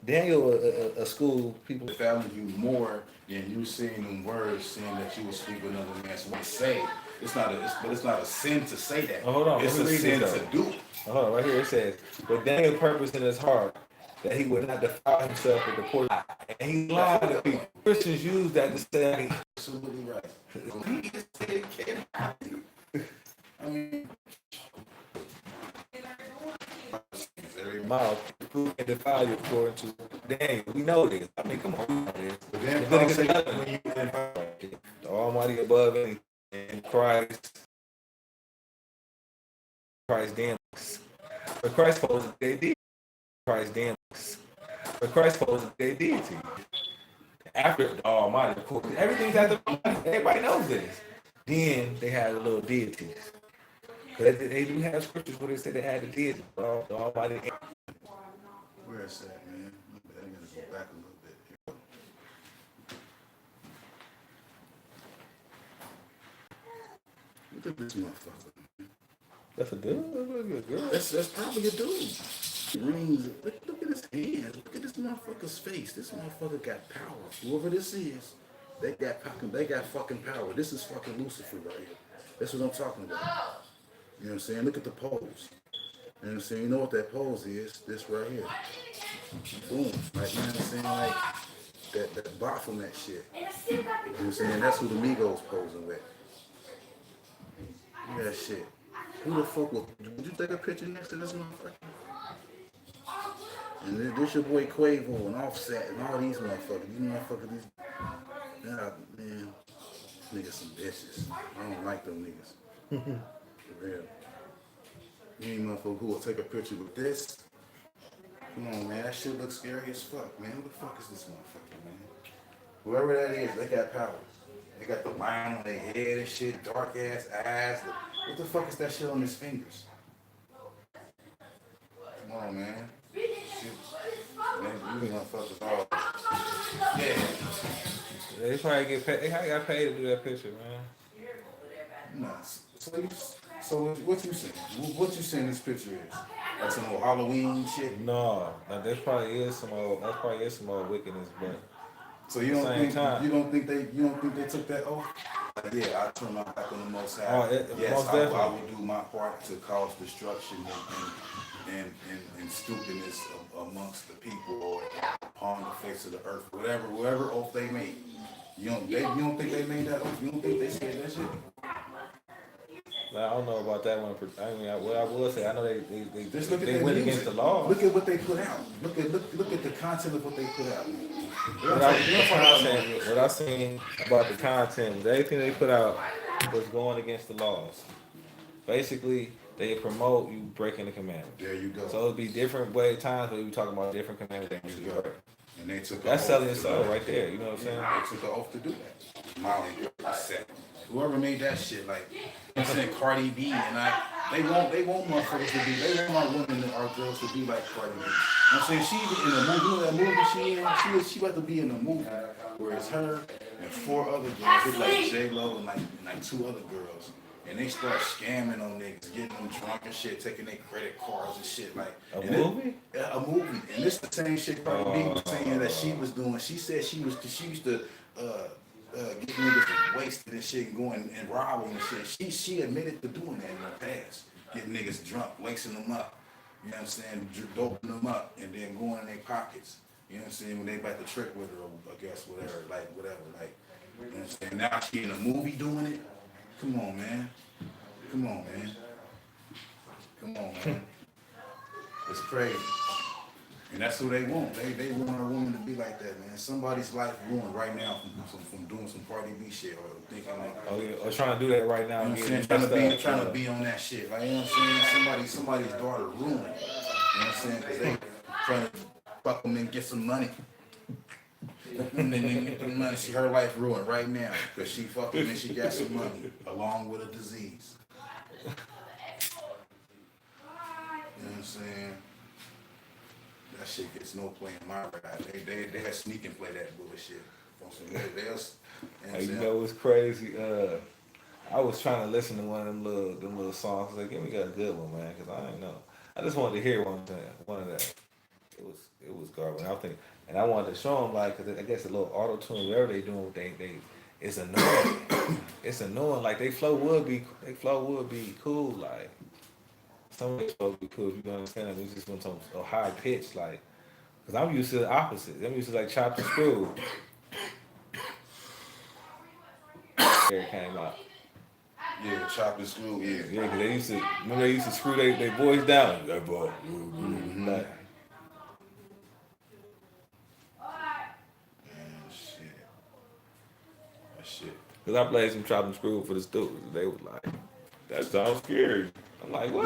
Daniel, a school people. Defiling you more than you saying them words saying that you will sleep with another man's wife. Say it's not a sin to say that. Oh, hold on, it's let me a read sin this, to do it. Hold on, right here it says, but Daniel purposed in his heart that he would not defile himself with the poor. And he lied to people. Christians use that to say, Absolutely right. He just said it can't happen. I mean, mouth food can defile you according to Daniel. We know this. I mean, come on, we know this. but then But Paul then said, when you the Almighty above anything, in Christ damn. But Christ posed they did. Christ damn. But Christ posed they did to you. After the Almighty, of course, everything's at the Almighty. Everybody knows this. Then they had a little deities. They do have scriptures where they say they had the deity. The Almighty. where is that, man? I gotta go back a little bit here. Look at this motherfucker. That's a good girl. That's probably a dude. Rings. Look at his hands. Look at this motherfucker's face. This motherfucker got power. Whoever this is, they got fucking power. This is fucking Lucifer right here. That's what I'm talking about. You know what I'm saying? Look at the pose. You know what I'm saying? You know what that pose is? This right here. Boom. Like, you know what I'm saying? Like that bot from that shit. You know what I'm saying? That's who the Migos posing with. Look at that shit. Who the fuck would you take a picture next to this motherfucker? And this your boy Quavo and Offset and all these motherfuckers. These motherfuckers, man, niggas some bitches. I don't like them niggas. For real. You ain't motherfucker who will take a picture with this. Come on, man, that shit looks scary as fuck, man. Who the fuck is this motherfucker, man? Whoever that is, they got power. They got the line on their head and shit, dark ass eyes. What the fuck is that shit on his fingers? Come on, man. Shit. Man, you motherfuckers all. Yeah. They probably get paid. They probably got paid to do that picture, man. Nah. So what you saying? What you saying this picture is? Like some old Halloween shit? No, now that probably is some old wickedness, but So you at the don't same think time, you don't think they took that oath? Like, yeah, I turn my back on the Most High. Yes, most I definitely. will do my part to cause destruction and stupidness amongst the people or upon the face of the earth. Whatever oath they made. You don't think they made that oath? You don't think they said that shit? Now, I don't know about that one. I mean, what I will say, I know Just look at they their went music. against the law. Look at what they put out. Look at the content of what they put out. What I seen about the content was everything they put out was going against the laws. Basically, they promote you breaking the commandments. There you go. So it'd be different times where we talking about different commandments that you should break. And they took That's an selling oath your to soul do right that. there. You know what I'm saying? They took an oath to do that. Molly said, whoever made that shit, like I'm saying Cardi B and they want motherfuckers to be, they want our women and our girls to be like Cardi B. I'm saying she's in a movie, that movie she about to be in a movie where it's her and 4 other girls. It's like J-Lo and like 2 other girls. And they start scamming on niggas, getting them drunk and shit, taking their credit cards and shit. Like A movie? A movie. And this the same shit Cardi B was saying that she was doing. She said she used to get niggas wasted and shit and going and robbing and shit. She admitted to doing that in her past. Getting niggas drunk, lacing them up. You know what I'm saying? Doping them up and then going in their pockets. You know what I'm saying? When they about to trick with her or I guess whatever. Like, you know what I'm saying? Now she in a movie doing it. Come on, man. Come on, man. Come on, man. It's crazy. And that's who they want. They want a woman to be like that, man. Somebody's life ruined right now from doing some Cardi B shit or thinking like, Oh yeah, or trying to do that right now. you know what I'm saying? Trying to be on that shit. Like, you know what I'm saying? Somebody's daughter ruined. You know what I'm saying? Because they trying to fuck them and get some money. And then get the money. Her life ruined right now because she fucking and she got some money along with a disease. You know what I'm saying? That shit gets no play in my ride. They had sneak and play that bullshit. You know what's crazy? I was trying to listen to one of them little songs. Like, give me a good one, man, because I didn't know. I just wanted to hear one of that. It was garbage. And I wanted to show them, like, cause I guess a little auto tune, whatever they doing, it's annoying. It's annoying. Like they flow would be cool. Like some of their flow would be cool if you understand them. It's just on some high pitch, like. Cause I'm used to the opposite. I'm used to like chopped and screwed. There it came out. Yeah, chopped and screwed. Yeah. Yeah, cause they used to screw their voice down. That boy. Like, Shit. cause I played some chop and screw for the students. They was like, that sounds scary. I'm like, what?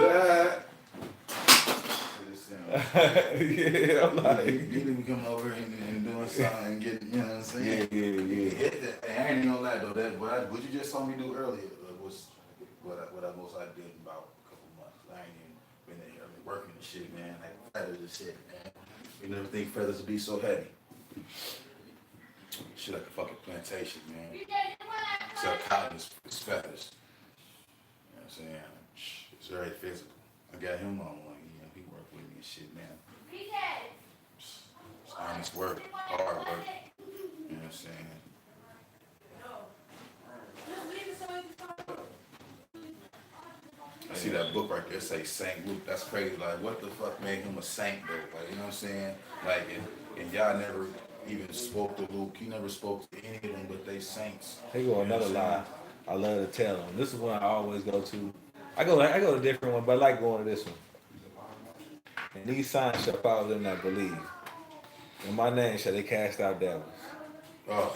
Yeah, I'm like, You need to be coming over and doing something and getting, you know what I'm saying? Yeah. Hit that. I ain't even gonna lie though. What you just saw me do earlier was what I did about a couple months. I ain't even been in here working and shit, man. Like feathers and shit, man. You never think feathers would be so heavy. Shit like a fucking plantation, man. Sell cotton is feathers. You know what I'm saying? It's very physical. I got him on one. He worked with me and shit, man. It's honest work, hard work. You know what I'm saying? I see that book right there say Saint Luke. That's crazy. Like, what the fuck made him a saint though? Like, you know what I'm saying? Like, and y'all never even spoke to Luke. He never spoke to any of them, but they saints. Here go another lie. I love to tell them. This is one I always go to. I go to a different one, but I like going to this one. And these signs shall follow them that believe. In my name shall they cast out devils. Oh,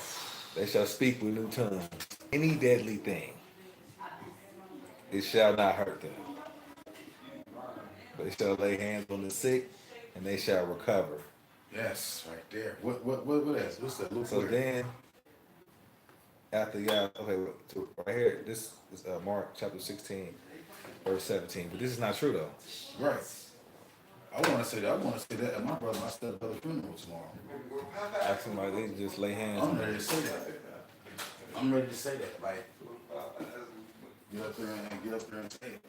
They shall speak with new tongues. Any deadly thing, it shall not hurt them. They shall lay hands on the sick, and they shall recover. yes, right there. What is? What's that? Luke So where? then, after y'all, okay, so right here, this is Mark chapter 16, verse 17. But this is not true though. Right. I want to say that. And my brother, my stepbrother funeral tomorrow. Ask somebody, they just lay hands I'm on ready to say that. I'm ready to say that. Like, Get up there and say it.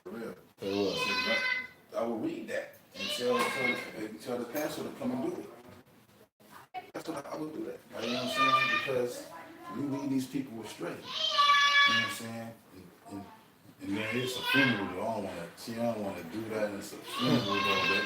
For real. It was. I will read that and tell the pastor to come and do it. That's what I would do that. You know what I'm saying? Because we lead these people astray. You know what I'm saying? And then it's a funeral. I don't want to do that. And it's a funeral though.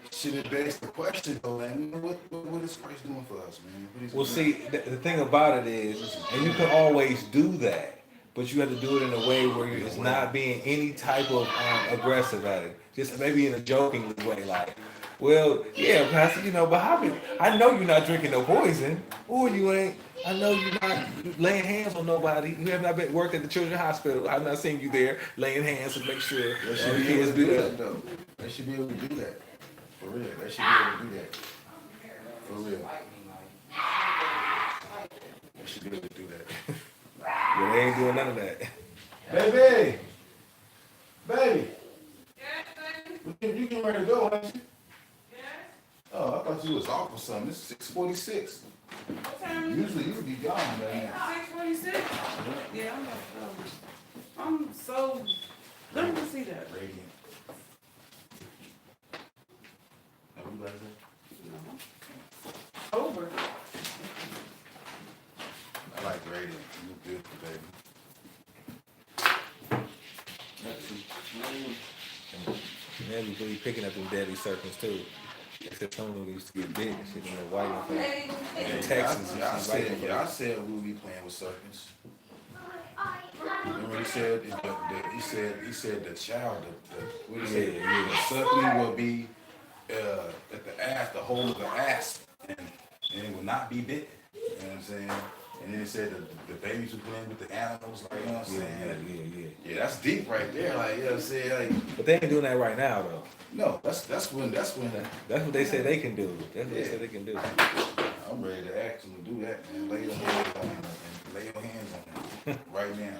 But shit, it begs the question though, man. What is Christ doing for us, man? What is he Well, doing? see, the thing about it is, and you can always do that, but you have to do it in a way where it's not being any type of aggressive at it. Just maybe in a joking way, like, well, yeah, Pastor, but I know you're not drinking no poison, or you ain't. I know you're not laying hands on nobody. You have not been worked at the children's hospital. I've not seen you there laying hands to make sure They should all the be able kids to do do that. that though. They should be able to do that. For real. They should be able to do that. For real. They should be able to do that. But they ain't doing none of that. Baby! Baby! You getting ready to go, ain't you? Oh, I thought you was off or something. This is 6:46. What time is it? Usually you would be gone right now. 6:46? Yeah, I'm about to go. I'm so, let me see that. Radiant. Have you like that? No. Over. I like radiant. You look beautiful, baby. Man, we really picking up them deadly serpents too. Except some of them used to get big and shit in the white and in Texas. I said we would be playing with serpents. Remember he said the child, what he said, the serpent will be at the hole of the asp, and it will not be bitten. You know what I'm saying? And then he said the babies will play with the animals, like, you know what I'm saying? Yeah, that's deep right there, like, you know what I'm saying? Like, But they ain't doing that right now though. no, that's when. That's what they say they can do. That's what they say they can do. I'm ready to actually do that, man. Lay your hands on him and lay your hands on him right now.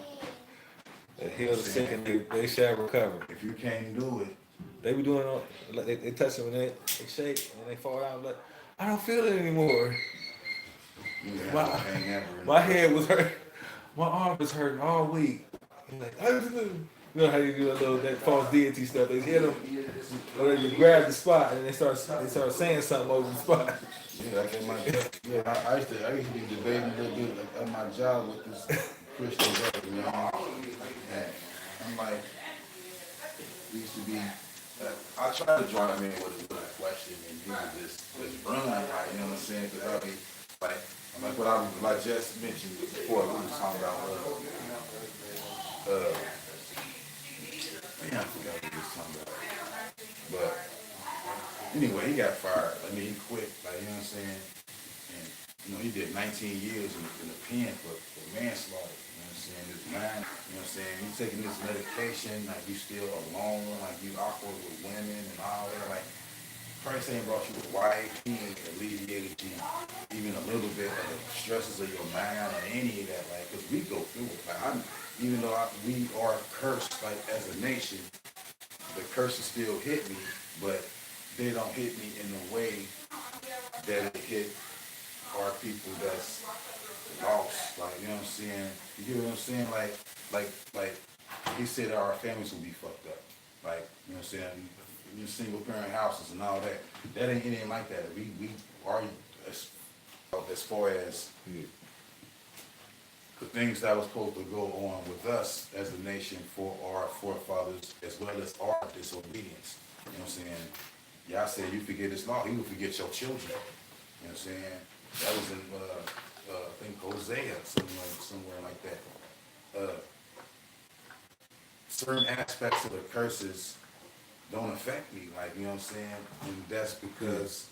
They heal the sick and they shall recover. If you can't do it, They be doing all, like they touch them and they shake and they fall down. Like, I don't feel it anymore. you have My- to hang ever. My head was hurt. My arm was hurting all week. I'm like, I just do. You know how you do that false deity stuff? They hit them, or they just grab the spot and they start saying something over the spot. Yeah, like at my I used to be debating a little bit at my job with this Christian brother, you know. And I'm like, we used to be. I tried to drive him in with a question, and he was just run, like, you know what I'm saying? Because I be like what I just mentioned before, we was talking about man, I forgot what we was talking about. But anyway, he got fired. I mean, he quit, like, you know what I'm saying? And, he did 19 years in the pen for manslaughter, you know what I'm saying? His mind, you know what I'm saying? He's taking this medication, like, you still alone, like, you awkward with women and all that, like, Christ ain't brought you a wife, he ain't alleviated you even a little bit of the stresses of your mind or any of that, like, because we go through it. Like, even though we are cursed, like, as a nation, the curses still hit me, but they don't hit me in the way that it hit our people that's lost. Like, you know what I'm saying? You get what I'm saying? Like he said our families will be fucked up. Like, you know what I'm saying? You single parent houses and all that. It ain't like that. We are as far as the things that was supposed to go on with us as a nation for our forefathers, as well as our disobedience. You know what I'm saying? Y'all said you forget this law, he will forget your children. You know what I'm saying? That was in, I think, Hosea, somewhere like that. Certain aspects of the curses don't affect me, like, you know what I'm saying? And that's because,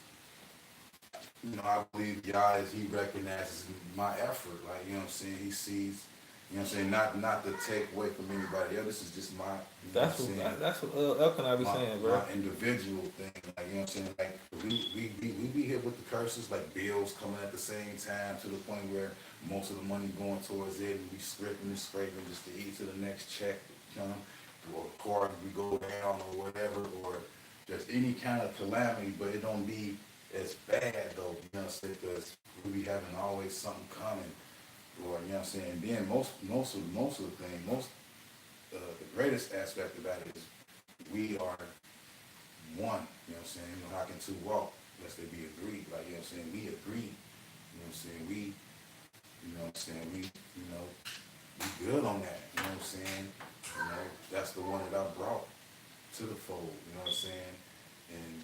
I believe Yah, he recognizes my effort, like, you know what I'm saying? He sees, you know what I'm saying? Not to take away from anybody else, this is just my, That's what Elkin I be saying, bro. my individual thing, like, you know what I'm saying? Like, we be hit with the curses, like bills coming at the same time to the point where most of the money going towards it, and we scraping just to eat to the next check, or car we go down or whatever, or just any kind of calamity, but it don't be as bad though, you know what I'm saying? Because we be having always something coming, or, you know what I'm saying? Then most of the thing, the greatest aspect about it is we are one. You know what I'm saying? You know, how can two walk unless they be agreed? Like, you know what I'm saying? We agree. You know what I'm saying? You know what I'm saying? We good on that. You know what I'm saying? You know, that's the one that I brought to the fold. You know what I'm saying? And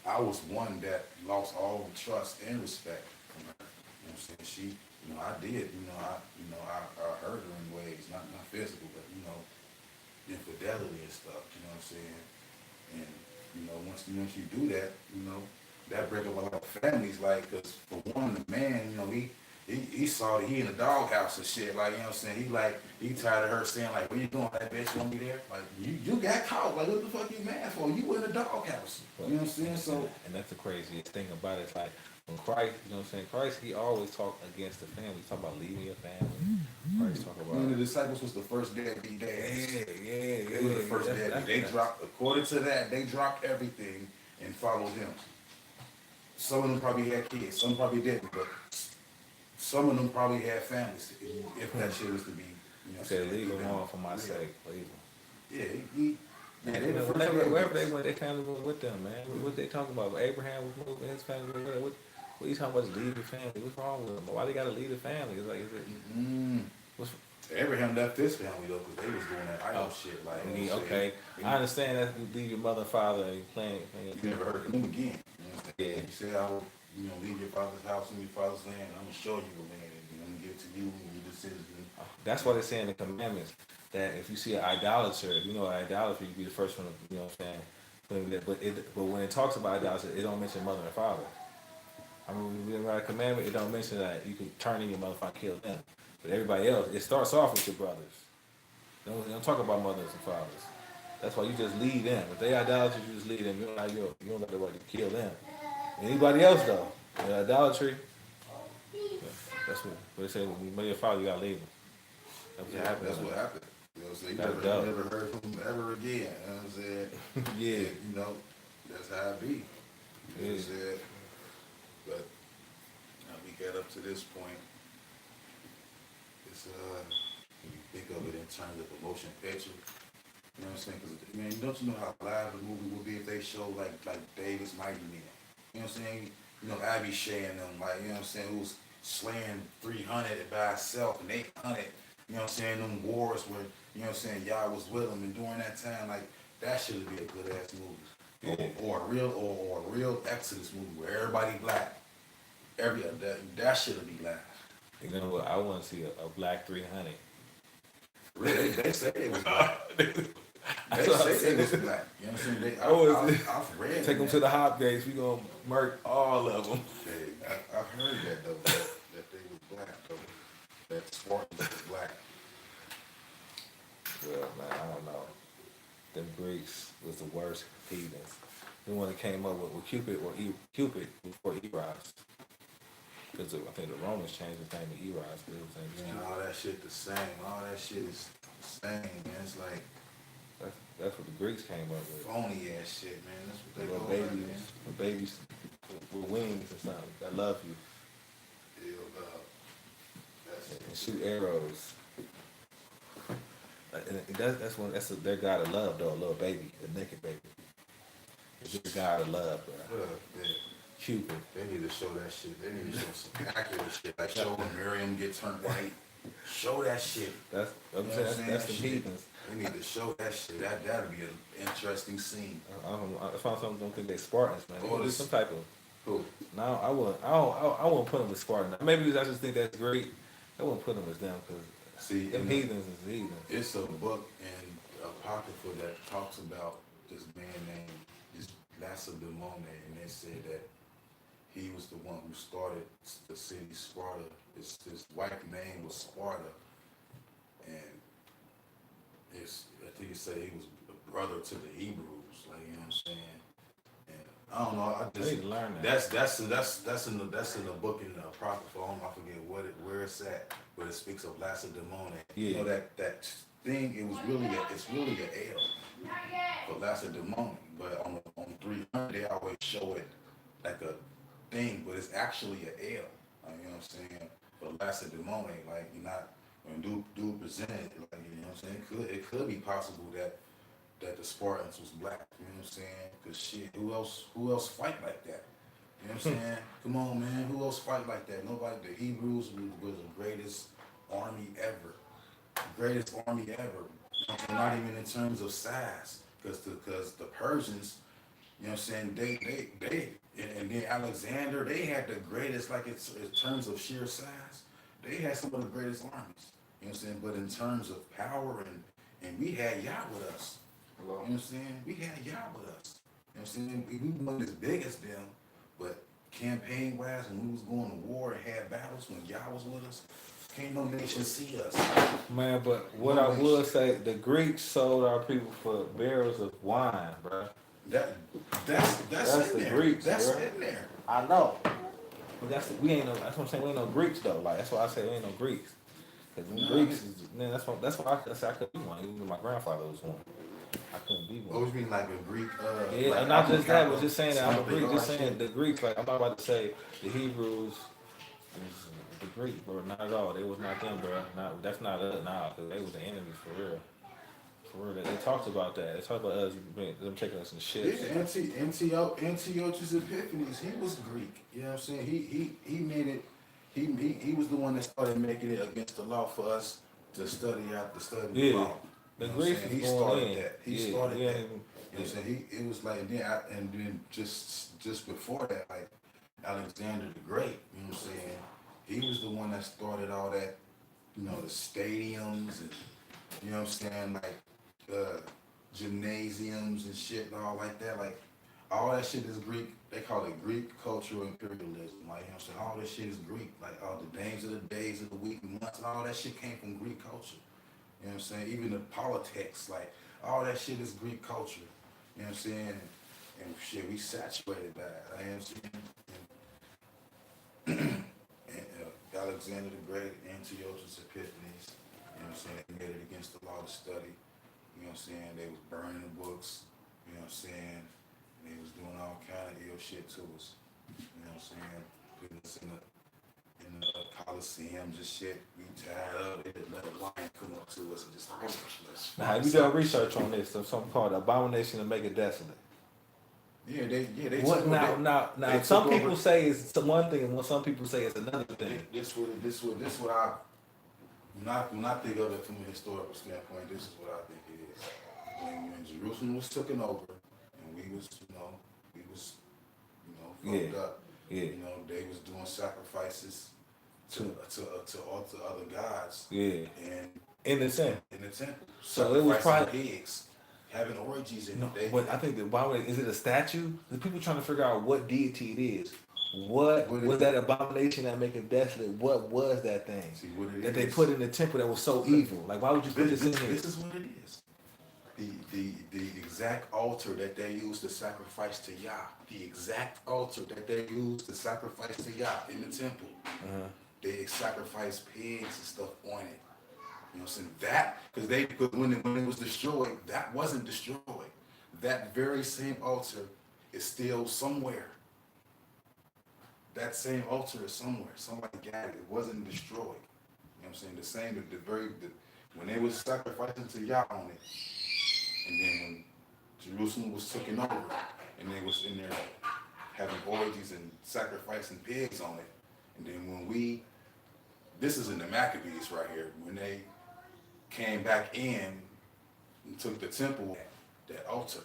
I was one that lost all the trust and respect from her. You know what I'm saying? She, you know, I did. I hurt her in ways, not physical, but infidelity and stuff. You know what I'm saying? And once you do that, that break up a lot of families. Like, cause for one, the man, he saw that he in the doghouse and shit. Like, you know what I'm saying? He tired of her saying like, "Where you going? That bitch won't be there." Like, you got caught. Like, what the fuck you mad for? You in the doghouse. You know what I'm saying? So, and that's the craziest thing about it. It's like when Christ, you know what I'm saying? Christ, he always talked against the family. He talk about leaving your family. Christ talk about. the disciples was the first deadbeat dads. Yeah. They were the first deadbeat. They dropped, according to that, they dropped everything and followed him. Some of them probably had kids. Some probably didn't, but some of them probably had families. If that shit was to be, Said, leave them on for my sake. Leave them. Yeah, they the first Wherever they went, their family was with them, man. What they talking about? Abraham was moving, his family was with him. What you talking about? Is leave your family? What's wrong with them? Why they gotta leave the family? It's like, what's Abraham left his family though, because they was doing that idol shit. Like, okay, I understand that you leave your mother and father and you playing. You never heard of them again. Yeah. You say, I will, leave your father's house and your father's land. I'm gonna show you the land, and I'm gonna give it to you and your descendants. That's why they say in the commandments that if you see an idolater, if you know an idolater, you be the first one to, you know what I'm saying? But when it talks about idolatry, it don't mention mother and father. I mean, when we write a commandment, it don't mention that you can turn in your mother and kill them. But everybody else, it starts off with your brothers. They don't talk about mothers and fathers. That's why you just leave them. If they idolaters, you just leave them. You don't got the right to kill them. Anybody else though, idolatry. That's what they say. When you mother your father, you gotta leave them. That's what happened. You know what I'm saying? You never heard from them ever again. You know what I'm saying? Yeah. That's how it be. You know what I'm saying? But now we got up to this point. It's when you think of it in terms of a motion picture. You know what I'm saying? Because man, don't you know how live the movie would be if they showed like David's Mighty Men? You know what I'm saying? Abby Shea and them, like, you know what I'm saying, who was slaying 300 by herself and 800. You know what I'm saying? Them wars where, you know what I'm saying, Yah was with them, and during that time, like, that should be a good ass movie. Or a real Exodus movie where everybody black. That should be live. You know what? I want to see a black 300. Really? They say it was black. They say it was black. You know what I'm saying? I've read. Take them to the hop gates. We gonna murk all of them. Hey, I've heard that though. That they was black though. That Spartans was black. Well, man, I don't know. Them Greeks was the worst heathens. The one that came up with Cupid Cupid before Eros. Because I think the Romans changed his name to Eros. Man, all that shit the same. All that shit is the same, man. It's like that's what the Greeks came up with. Phony ass shit, man. That's what they little go babies, the babies with wings or something that love you. And shoot arrows. And that's their god of love though, a little baby, a naked baby. It's their god of love, bro. Cupid. They need to show that shit. They need to show some accurate shit. Like show when Miriam gets turned white. Show that shit. That's the heathens. They need to show that shit. That'd be an interesting scene. I found something. Don't think they Spartans, man. Oh, Some type of. Who? No, I wouldn't put them as Spartans. Maybe I just think that's great. I wouldn't put them as them because them heathens is heathens. It's a book in Apocrypha that talks about this man named Lacedaemon, and they said that he was the one who started the city Sparta. His wife name was Sparta, and I think he said he was a brother to the Hebrews. Like, you know what I'm saying? And I don't know. I need to learn that. That's in the book in the Apocrypha. I forget where it's at, but it speaks of Lacedaemon. Yeah. You know that thing. It's really an L for Lacedaemon, but on 300 they always show it like a thing, but it's actually an L. Like, you know what I'm saying? For Lacedaemon, like when dude presented, like, you know what I'm saying, it could be possible that the Spartans was black, you know what I'm saying? Cause shit, who else fight like that? You know what I'm saying? Come on, man, who else fight like that? Nobody. The Hebrews was the greatest army ever, greatest army ever. You know what I'm saying? Not even in terms of size, cause the Persians, you know what I'm saying? They and then Alexander, they had the greatest, like it's in terms of sheer size, they had some of the greatest armies. You know what I'm saying? But in terms of power and we had Yah with us. You know what I'm saying? We had Yah with us. You know what I'm saying? We weren't as big as them, but campaign wise, when we was going to war and had battles, when Yah was with us, can't no nation see us. Man, but what No I nation. would say, the Greeks sold our people for barrels of wine, bro. That's That's in the there. Greeks, That's bro. in there. I know. But we ain't no. That's what I'm saying. We ain't no Greeks though. Like that's why I say we ain't no Greeks. Cause them No, Greeks is man. That's why I said I couldn't be one. Even my grandfather was one. I couldn't be What one. was mean like a Greek? Yeah, Like and not just that, but Alpha just saying that I'm a something, Greek. all Just that saying shit. the Greeks. Like I'm not about to say the Hebrews is the Greeks, bro. Not at all. They was not them, bro. Not that's not us. Nah, cause they was the enemies for real. For real. They talked about that. They talked about us them taking us in Yeah, ships. Antiochus Epiphanes, he was Greek. You know what I'm saying? He made it. He was the one that started making it against the law for us to study the Yeah. law. The You know what I'm Greeks saying? was He going started in. that. He Yeah. started Yeah. that. You know what I'm saying? It was like and then just before that, like Alexander the Great. You know what I'm saying? He was the one that started all that. You know, the stadiums and you know what I'm saying, like gymnasiums and shit and all like that. Like all that shit is Greek. They call it Greek cultural imperialism. Like you know what I'm saying, all this shit is Greek. Like all the names of the days of the week and months and all that shit came from Greek culture. You know what I'm saying? Even the politics, like all that shit is Greek culture. You know what I'm saying? And shit, we saturated by it. You know what I'm saying? And Alexander the Great, Antiochus Epiphanes, you know what I'm saying? They made it against the law to study. You know what I'm saying? They was burning the books. You know what I'm saying? And they was doing all kind of ill shit to us. You know what I'm saying? Putting us in the coliseums and shit. We tied up. They just let a lion come up to us and just let's Now, have you done research on this? There's something called abomination to make it desolate. Yeah, they What took now? they Some took people over. say it's one thing, and some people say it's another thing. This what I when I think of it from a historical standpoint, this is what I think it is. When Jerusalem was taken over, and we was fucked up. Yeah. You know, they was doing sacrifices to other gods. Yeah. And In the temple. in the temple, So it was sacrificing probably pigs, having orgies in no. the day. But I think that why is it a statue? The people trying to figure out what deity it is. What was that abomination that make it desolate? What was that thing See what it that they is. put in the temple that was so evil? Like why would you put this in here? This is what it is. The exact altar that they used to sacrifice to Yah, the exact altar that they used to sacrifice to Yah in the temple, they sacrificed pigs and stuff on it. You know what I'm saying? That, because when it was destroyed, that wasn't destroyed. That very same altar is still somewhere. That same altar is somewhere. Somebody got it. It wasn't destroyed. You know what I'm saying? The same, when they was sacrificing to Yah on it, and then when Jerusalem was taken over, and they was in there having orgies and sacrificing pigs on it, and then this is in the Maccabees right here, when they came back in and took the temple, that altar,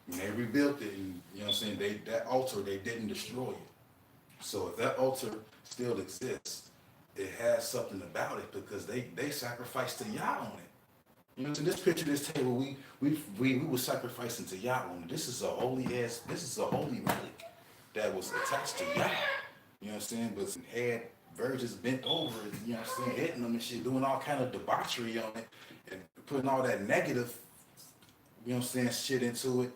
when they rebuilt it, and you know what I'm saying, that altar, they didn't destroy it. So if that altar still exists, it has something about it because they sacrificed to Yah on it. You know, so this picture, this table, we were sacrificing to Yah on it. This is a holy relic that was attached to Yah. You know what I'm saying? But had virgins bent over it, you know what I'm saying, hitting them and shit, doing all kind of debauchery on it, and putting all that negative, you know what I'm saying, shit into it.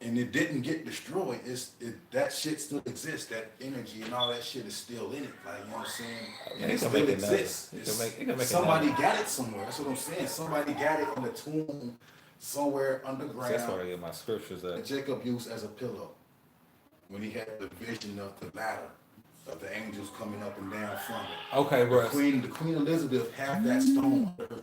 And it didn't get destroyed. That shit still exists. That energy and all that shit is still in it. Like, you know what I'm saying? And it still exists. It can make Somebody got it somewhere. That's what I'm saying. Somebody got it in the tomb somewhere underground. That's where I get my scriptures That at. Jacob used as a pillow when he had the vision of the ladder. of the angels coming up and down from it. Okay, bro. The Queen Elizabeth had that stone under her